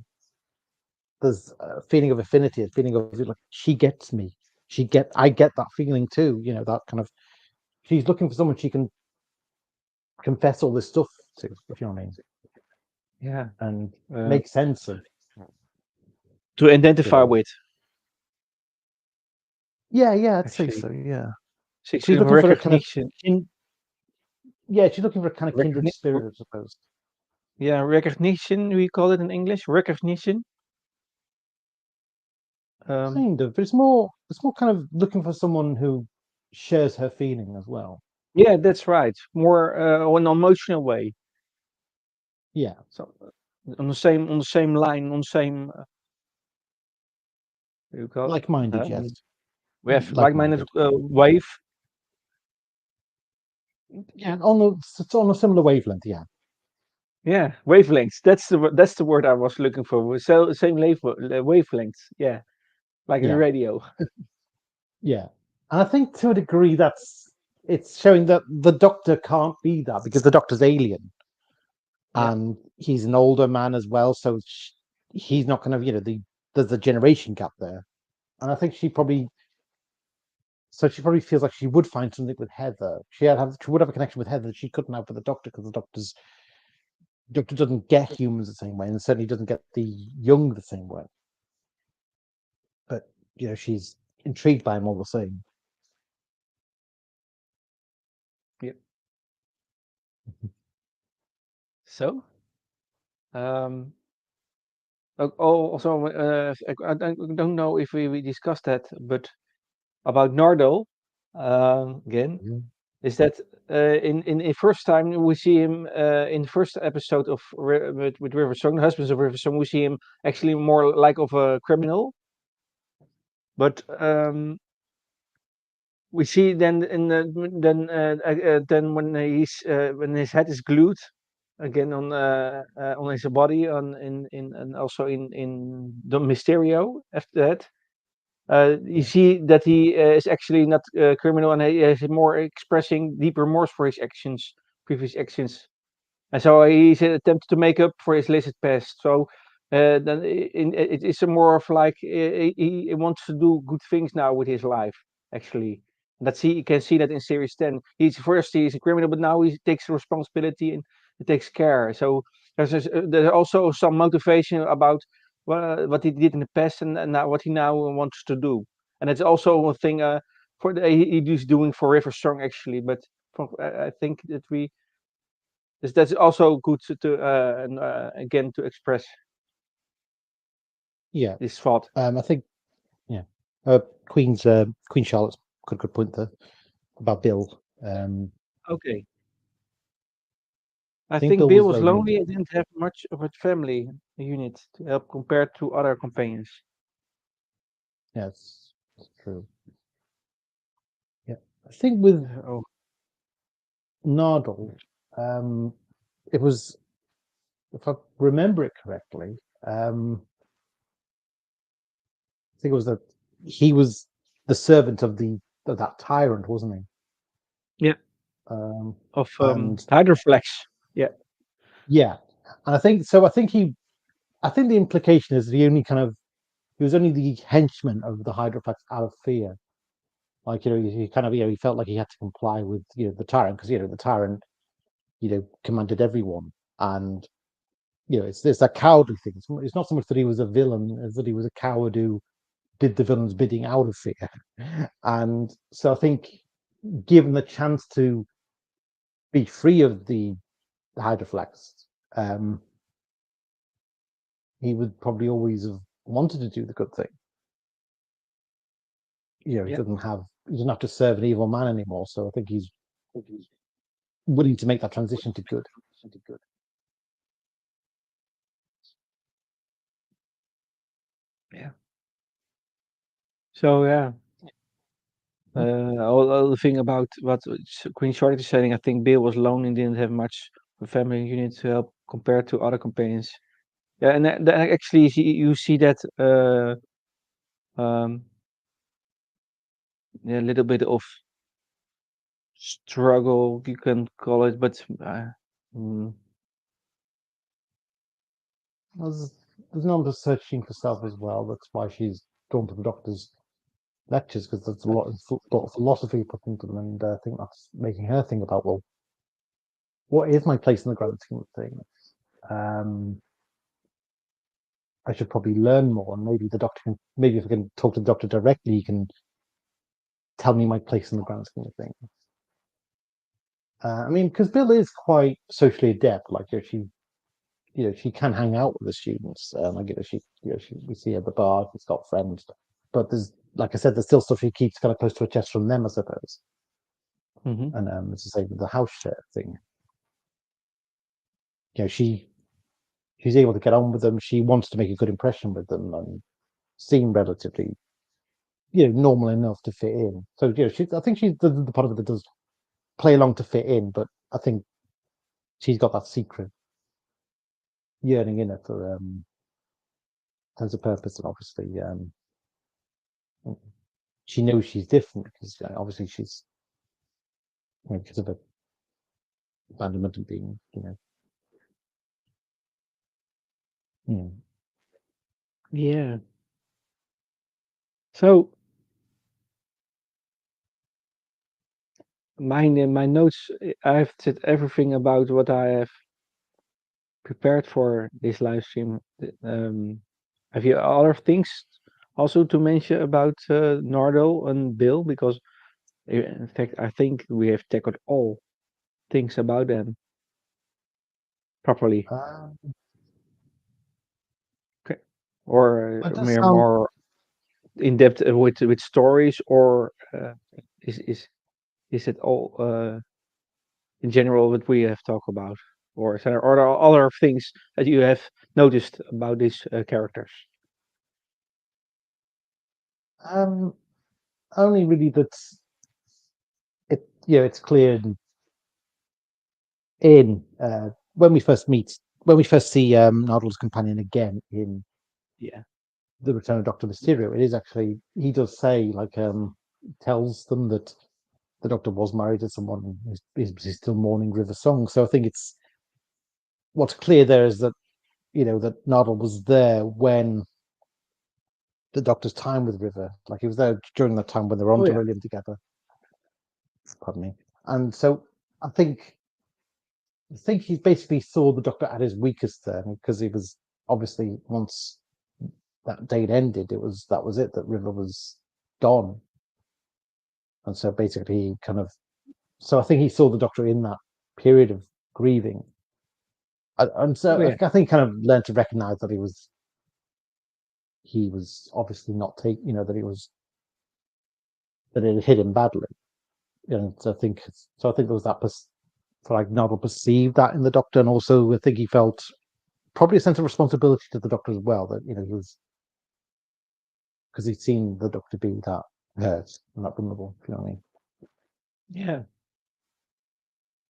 there's a feeling of affinity, a feeling of like she gets me. I get that feeling too. You know, that kind of she's looking for someone she can confess all this stuff to, if you know what I mean, yeah. and Uh, make sense of, to it identify all. with, Yeah, I'd say actually, so. Yeah, she's she's looking for looking for a kind of recognition. yeah, she's looking for a kind of kindred Recognition. spirit, I suppose. Yeah, recognition. We call it in English recognition. Um, Kind of, but it's more kind of looking for someone who shares her feeling as well. yeah, that's right. More on an emotional way. Yeah, So on the same line, on the same. What do you call it? like-minded, yes, We have like-minded like-minded. wave. Yeah, it's on a similar wavelength. Yeah, Yeah, wavelengths. That's the word I was looking for. So same wavelengths. Yeah, like in yeah, radio. yeah. And I think to a degree it's showing that the Doctor can't be that because the Doctor's alien Yeah, and he's an older man as well, so he's not kind of there's a generation gap there, and I think she probably feels like she would find something with Heather. She would have a connection with Heather that she couldn't have with the Doctor because the Doctor doesn't get humans the same way, and certainly doesn't get the young the same way. But she's intrigued by him all the same. yeah. So, um, also, I don't know if we discussed that, but about Nardole, again, Mhm. is that in first time we see him in the first episode of with River Song, the husbands of River Song, we see him actually more like of a criminal, but we see then then when his head is glued again on his body in and also in the Mysterio after that. You Yeah, see that he is actually not a criminal, and he is more expressing deep remorse for his actions, previous actions, and so he's attempted to make up for his illicit past. So then it is more of like he wants to do good things now with his life. Actually, that's you can see that in series 10. He's a criminal, but now he takes responsibility and he takes care. So there's also some motivation about what he did in the past and now what he now wants to do. And it's also a thing he's doing for River Song actually. But I think that that's also good and again to express yeah. this thought. I think yeah. Queen Charlotte's got a good point there about Bill. Okay. I I think think Bill Bill was was lonely. lonely and didn't have much of a family unit to help compared to other companions. Yes, it's true. Yeah, I think with Oh, Nardole, um, it was, if I remember it correctly, I think it was that he was the servant of that tyrant, wasn't he? yeah. of and Hydroflex. Yeah, yeah, and I think so. I think the implication is he was only the henchman of the Hydroflex out of fear. Like he kind of he felt like he had to comply with the tyrant because the tyrant commanded everyone, and it's that cowardly thing. It's not so much that he was a villain as that he was a coward who did the villain's bidding out of fear. And so I think, given the chance to be free of the Hydroflex, um, he would probably always have wanted to do the good thing. He yeah, doesn't have to serve an evil man anymore. So I think he's willing to make that transition to good. yeah. So yeah, all the thing about what Queen Charlotte is saying, I think Bill was alone and didn't have much of a family unit to help compared to other companions. Yeah, and actually you see that um, yeah, a little bit of struggle you can call it, but mm, There's, there's no one searching for self as well. That's why she's gone to the doctor's lectures because there's lot of philosophy put into them, and I think that's making her think about, well, what is my place in the grand scheme of things? Um, I should probably learn more, and maybe if I can talk to the doctor directly, he can tell me my place in the grand scheme of things. I mean, because Bill is quite socially adept. Like she can hang out with the students. Like we see her at the bar. She's got friends, but there's like I said, there's still stuff she keeps kind of close to her chest from them, I suppose. mhm. And as I say, with the house share thing, you know, she's able to get on with them. She wants to make a good impression with them and seem relatively, normal enough to fit in. So I think she's the part of it that does play along to fit in, but I think she's got that secret yearning in her for sense of purpose, and obviously she knows she's different because obviously she's because of her abandonment and being you Yeah. So my notes, I've said everything about what I have prepared for this live stream. Have you other things also to mention about Nardole and Bill? Because in fact, I think we have tackled all things about them properly. uh, Okay. Or it does more sound more in depth with stories, or is is it all in general what we have talked about, or is there are there other things that you have noticed about these characters? um, only really that it's clear in when we first see Nardole's companion again in Yeah. the Return of Doctor Mysterio. It is actually he does say tells them that the Doctor was married to someone who's still mourning River Song. So I think it's what's clear there is that that Nardole was there when the Doctor's time with River, like he was there during that time when they were on Oh yeah. Delirium together. Pardon me. And so I think he basically saw the Doctor at his weakest there because he was obviously once that date ended, that was it. That River was gone, and so basically he kind of. So I think he saw the Doctor in that period of grieving, and Oh so yeah. I think he kind of learned to recognize that he was obviously not that he was that it hit him badly. And so I think there was that. So like Nodal perceived that in the Doctor, and also I think he felt probably a sense of responsibility to the Doctor as well. That he was because he'd seen the Doctor be that hurt and that vulnerable. If you know what I mean. Yeah.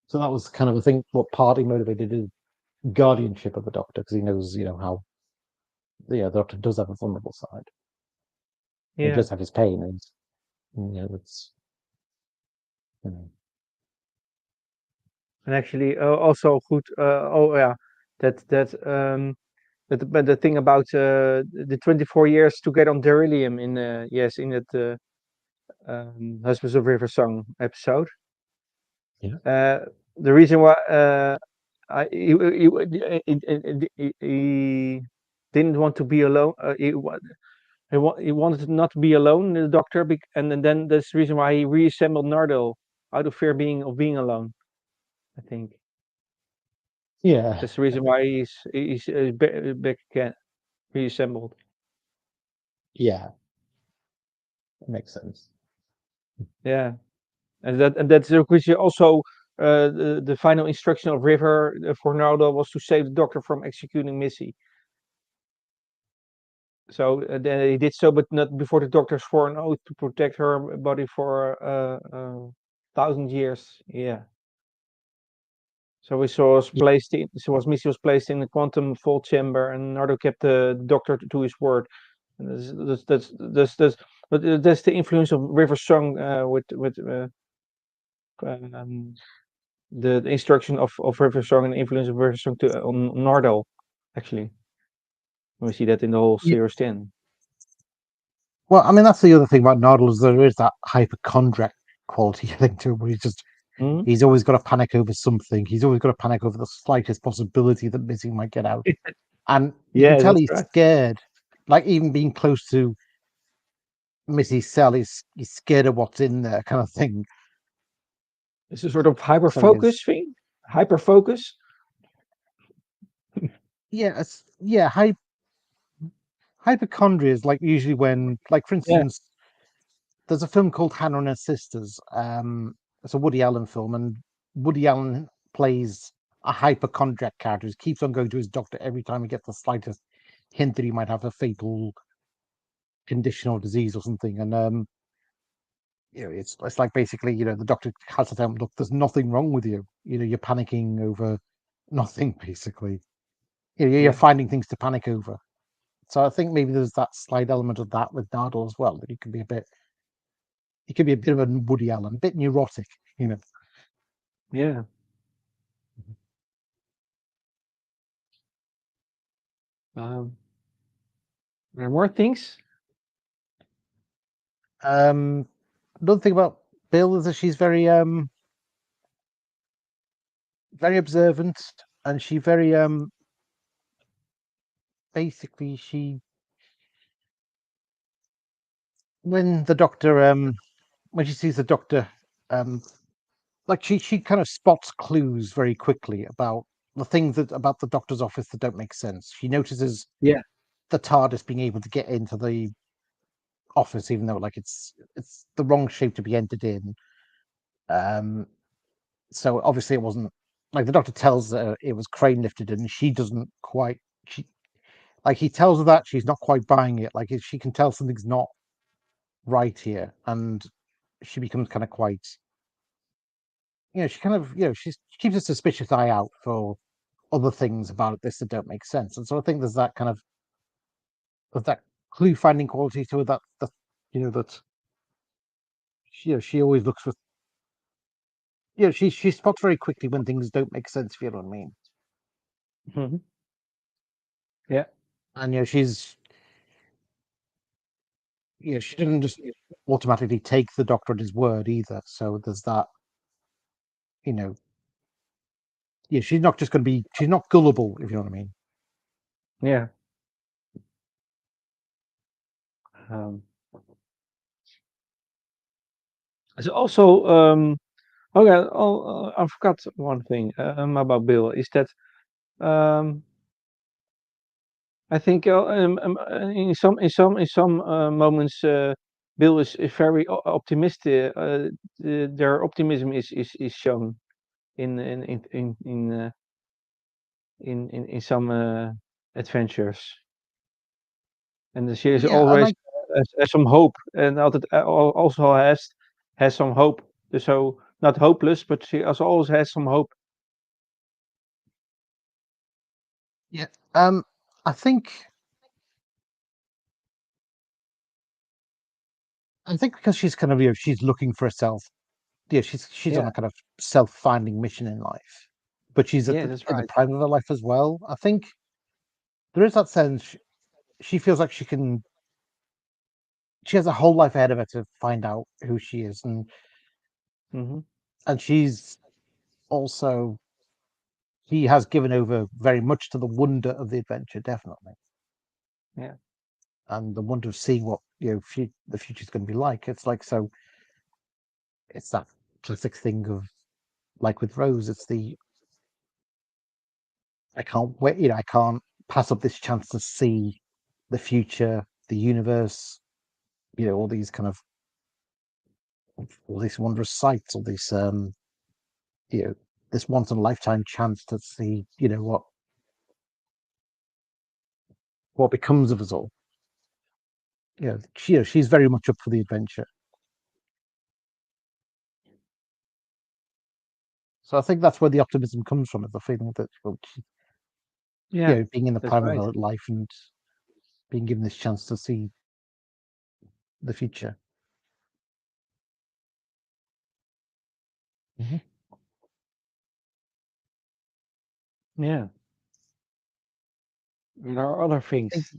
So that was kind of I think what partly motivated his guardianship of the Doctor because he knows how the Doctor does have a vulnerable side. He Yeah. does have his pain, and it's you know And actually, also good. Oh yeah, that but the thing about the 24 years to get on Derilium in yes in that Husbands of River Song episode. Yeah. Uh, the reason why he didn't want to be alone. He wanted not to be alone, the doctor, and then that's the reason why he reassembled Nardole out of fear of being alone. I think Yeah. that's the reason why he's back again, reassembled. Yeah. That makes sense. Yeah, and that's which also the final instruction of River for Nardole was to save the doctor from executing Missy. So then he did so, but not before the doctor swore an oath to protect her body for 1,000 years. Yeah. So we saw was Yeah. placed in. So was Missy was placed in the quantum fault chamber, and Nardo kept the doctor to his word. And but that's the influence of River Song with um, the instruction of River Song and the influence of River Song on Nardole. Actually, we see that in the whole Yeah. series 10. Well, I mean, that's the other thing about Nardole is there is that hypochondriac quality thing to him, where Hmm? he's always got to panic over something. He's always got to panic over the slightest possibility that Missy might get out, and you can Yeah, tell that's he's right. scared. Like even being close to Missy's cell, he's scared of what's in there, kind of thing. It's a sort of hyper So he focus is. thing. Hyper focus. Yeah, yeah. Hypochondria is like usually when, like for Yeah, instance, there's a film called Hannah and Her Sisters. It's a Woody Allen film, and Woody Allen plays a hypochondriac character who keeps on going to his doctor every time he gets the slightest hint that he might have a fatal condition or disease or something. And it's like basically, the doctor has to tell him, look, there's nothing wrong with you. You're panicking over nothing, basically. You're yeah, finding things to panic over. So I think maybe there's that slight element of that with Nardole as well. That he could be a bit of a Woody Allen, a bit neurotic. yeah. Um, there are more things. Another thing about Bill is that she's very observant, and she very basically she when the doctor when she sees the doctor, um like she kind of spots clues very quickly about the things that about the doctor's office that don't make sense. She notices Yeah, the TARDIS being able to get into the office, even though like it's the wrong shape to be entered in. Um, so obviously it wasn't like the doctor tells her it was crane lifted, and she doesn't quite. She like he tells her that she's not quite buying it. Like she can tell something's not right here, and she becomes kind of quite. She kind of she keeps a suspicious eye out for other things about this that don't make sense, and so I think there's that clue finding quality to it that that she always looks for. She spots very quickly when things don't make sense. If you know what I mean. mhm, yeah, And she didn't just automatically take the doctor at his word either. So there's that. You know, she's not just going to be. She's not gullible, if you know what I mean. yeah. Um, so also, okay. Oh, I forgot one thing about Bill is that um, I think in some moments Bill is very optimistic. Their optimism is shown in in in in in uh, in some adventures, and the series Yeah, and always like has some hope, and also has some hope. So not hopeless, but she also always has some hope. yeah, um, I think because she's kind of she's looking for herself. she's on Yeah, a kind of self-finding mission in life, but she's yeah, that's in the right. prime of her life as well. I think there is that sense she feels like she has a whole life ahead of her to find out who she is, Mm-hmm. and she's also he has given over very much to the wonder of the adventure, definitely, Yeah, and the wonder of seeing what the future's going to be like. It's like so. It's that classic thing of like with Rose. It's the I can't wait. I can't pass up this chance to see the future, the universe. All these kind of all these wondrous sights, all these you know, this once in a lifetime chance to see, what becomes of us all. She's very much up for the adventure. So I think that's where the optimism comes from, is the feeling that, well, yeah, being in the that's prime of right. her life and being given this chance to see the future. Hmm. Yeah, and there are other I think, things.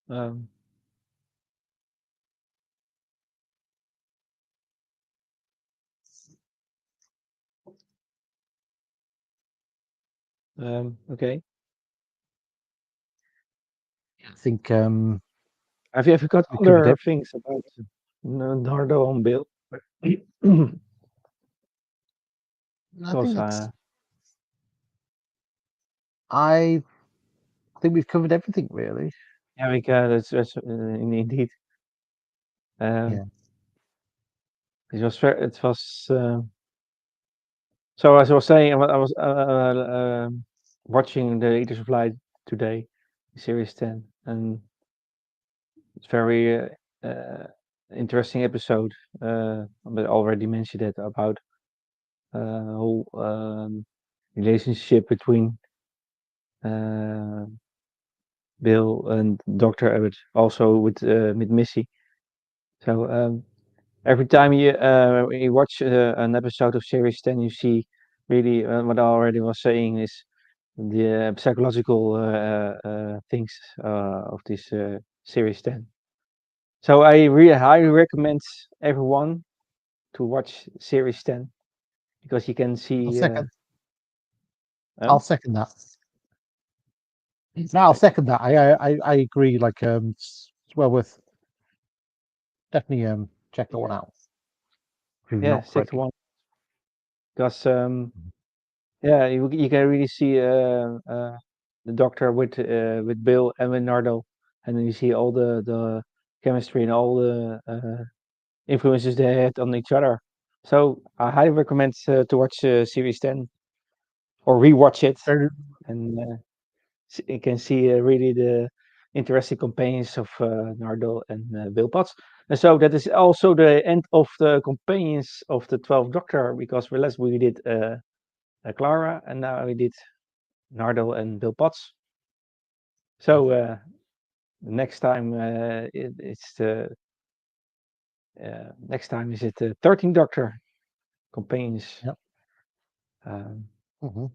Um, okay. I think Have you ever got we covered other it. things about Nardole and Bill? I Because think I think we've covered everything really. yeah, that's indeed. Um, Yeah. it was very, it was. So as I was saying, I was watching the Eaters of Light today, series 10, and it's very uh, interesting episode. But I already mentioned it about whole relationship between uh, Bill and Doctor Abbott, also with Missy. So every time you watch an episode of series 10, you see really what I already was saying is the psychological things of this series 10. So I really highly recommend everyone to watch series 10 because you can I'll see. second. I'll Um, second that. No, I'll second that. I agree. Like it's well worth definitely check that one yeah, out if you've yeah, not sixth already. one because yeah, you can really see the Doctor with Bill and with Nardole, and then you see all the chemistry and all the influences they had on each other. So I highly recommend to watch series 10 or rewatch it, Very, and you can see really the interesting companions of Nardole and Bill Potts. And so that is also the end of the companions of the 12th Doctor because we did Clara and now we did Nardole and Bill Potts. So next time it's the next time is it the 13th Doctor companions. yep. Um, Hmm.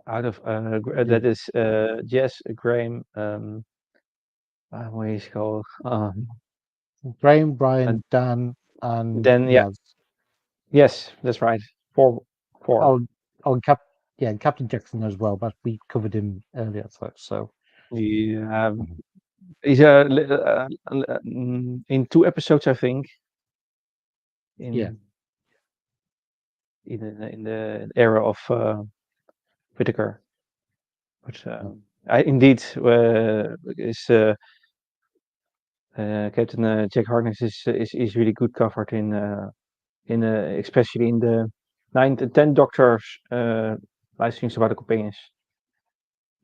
out of Indeed. that is Jess, Graham, what is he called? Graham, And Brian, Dan, and then yeah, Yaz. yes, that's right. Four. Oh, oh, and and Captain Jackson as well, but we covered him earlier. So Yeah, mhm. he's in 2 episodes, I think, Yeah. in in the era of Whittaker. But Mm. I indeed is Captain Jack Harkness is really good covered in especially in the 9th and 10th Doctors live streams about the companions.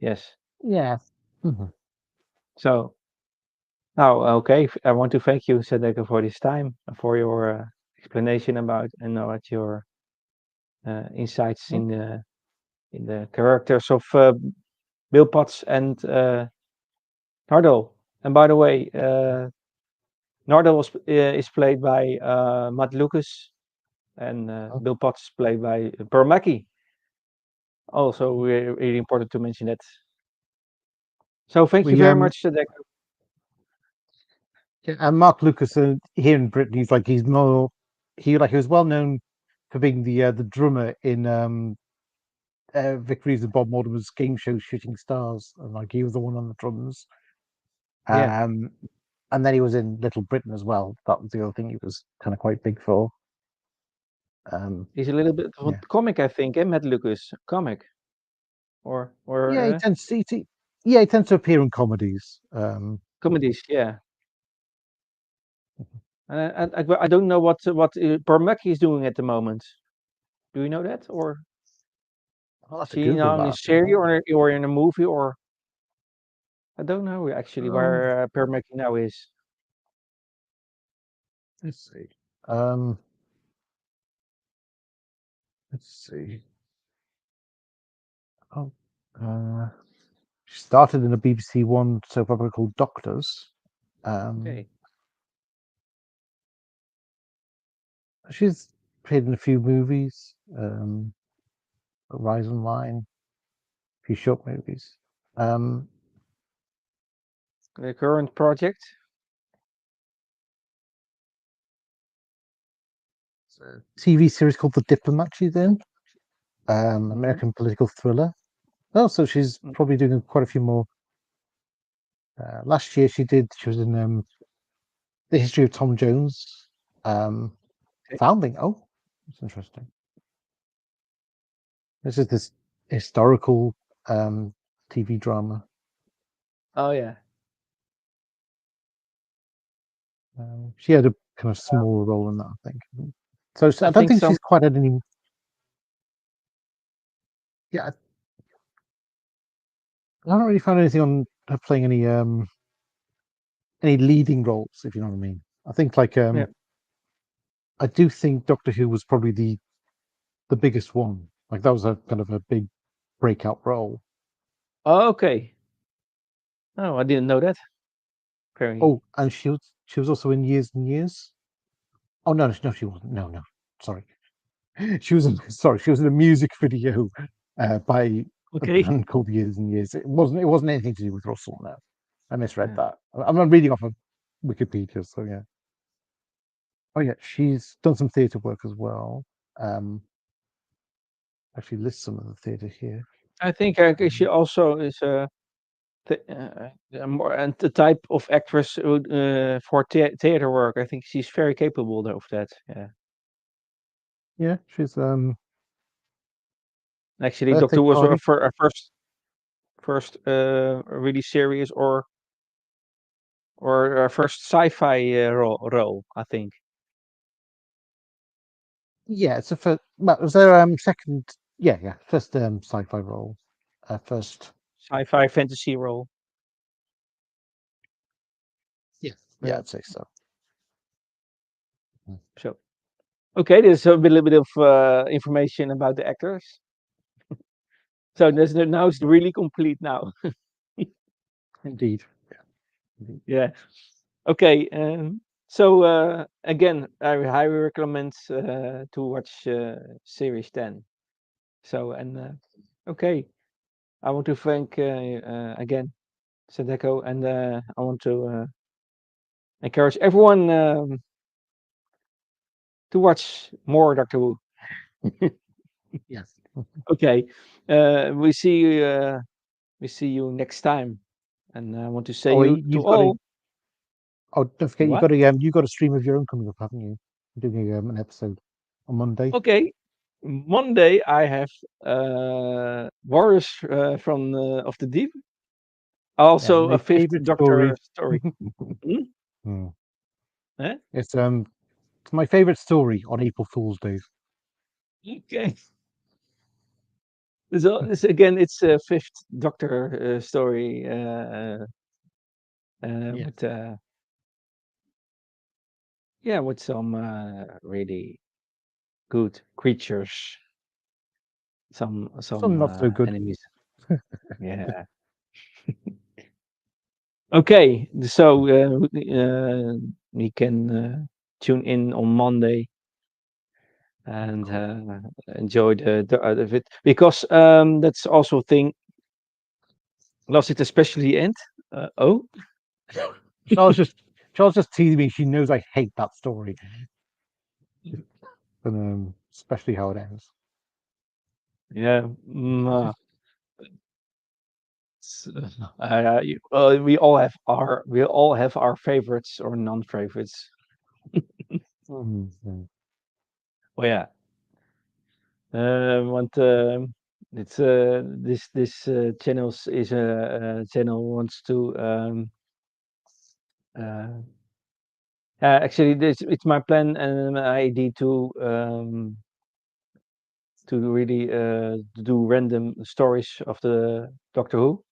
Yes. Yeah. Hmm. So now, okay, I want to thank you, Sadeko, for this time and for your explanation about and about your insights Yeah. in the characters of Bill Potts and Nardole. And by the way, Nardole is played by Matt Lucas, and Oh, Bill Potts is played by Permaki. Also, really important to mention that. So thank you we very much, Deco. yeah, and Mark Lucas here in Britain, he's more he was well known for being the drummer in Vic Reeves and Bob Mortimer's game show Shooting Stars, and like he was the one on the drums. Yeah, Um, and then he was in Little Britain as well. That was the other thing he was kind of quite big for. Um, he's a little bit of a yeah, comic, I think, Matt Lucas, comic yeah, or yeah, he tends to appear in comedies. comedies. Yeah, I don't know what Permaki is doing at the moment. Do you know that, or I'll have is to he Google now in a that. series or in a movie, or I don't know actually Um, where Permaki now is. let's see. Um, let's see. Oh, she started in a BBC One soap opera called Doctors. Um, Okay, she's appeared in a few movies, Rise and Line, a few short movies. Um, the current project. a TV series called The Diplomat. She's in Hmm. American political thriller. Oh, so she's probably doing quite a few more. Last year she was in The History of Tom Jones, um, Okay. Foundling. Oh, that's interesting. This is this historical TV drama. Oh yeah, She had a kind of small role in that, I think. So I I don't think think some. she's quite had any. Yeah, I haven't really found anything on her playing any leading roles, if you know what I mean. I think Yeah. I do think Doctor Who was probably the biggest one. Like that was a kind of a big breakout role. Oh, okay. Oh, I didn't know that. Very. Oh, and she was also in Years and Years. Oh no, she wasn't. No, sorry. She was in she was in a music video by a Okay. band called Years and Years. It wasn't anything to do with Russell. No, I misread Yeah. that. I'm reading off of Wikipedia, so yeah. Oh yeah, she's done some theatre work as well. Um, actually lists some of the theatre here. I think she Um, also is more and the type of actress for theater work. I think she's very capable of that. Yeah. yeah, she's Actually, birthday Doctor was party. her first really serious or her first sci-fi role. I think Yeah, it's a first. Well, it was their second. Yeah, first sci-fi role. First. sci-fi fantasy role. Yeah, yeah, Yeah. I'd say so. Mm. So okay, there's a little bit of information about the actors. So now it's really complete now. Indeed. Indeed. Yeah. Okay. So again, I highly recommend to watch series 10. So and okay, I want to thank again Sadeko, and I want to encourage everyone to watch more Doctor Who. Yes. Okay, we see you next time, and I want to say Oh, you to you've got a. all Oh, don't forget, what? you got a stream of your own coming up, haven't you? You're doing an episode on Monday. Okay, Monday I have Warriors from of the Deep, Yeah, also my a Fifth favorite Doctor story. story. Hmm? Hmm. Eh? It's my favorite story on April Fool's Day. Okay. This again, it's a Fifth Doctor story Yeah. with yeah, with some really good creatures, some Some not so good. enemies. Yeah. Okay, so he can tune in on Monday and enjoy the of it, because that's also a thing. Lost it especially end. Oh, Charles just teasing me. She knows I hate that story, and especially how it ends. yeah. We all have our favorites or non-favorites. Mm-hmm. Oh yeah. Want it's this channels is a channel wants to uh, actually this it's my plan and my idea to really do random stories of the Doctor Who,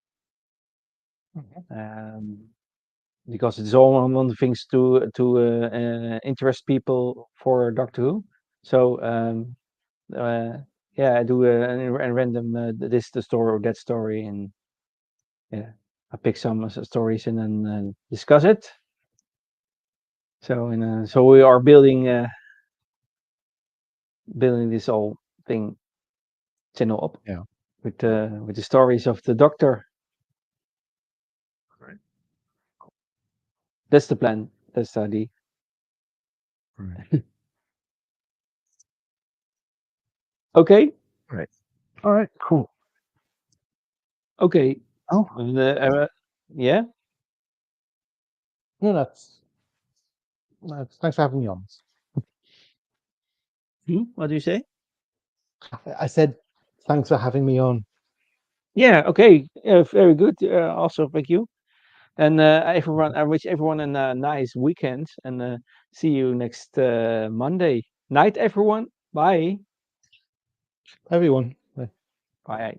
um, because it's all one of the things to interest people for Doctor Who. So uh, yeah, I do a random this the story or that story, and yeah, I pick some stories and then discuss it. So and so we are building this whole thing channel up Yeah. with the stories of the Doctor. Right. That's the plan. That's the idea. Right. Okay. Right. All right. Cool. Okay. Oh, Yeah. no, that's thanks for having me on. What do you say? I said thanks for having me on. Yeah. Okay. Very good. Also, thank you. And everyone, I wish everyone a nice weekend, and see you next Monday night, everyone. Bye. Everyone. Bye.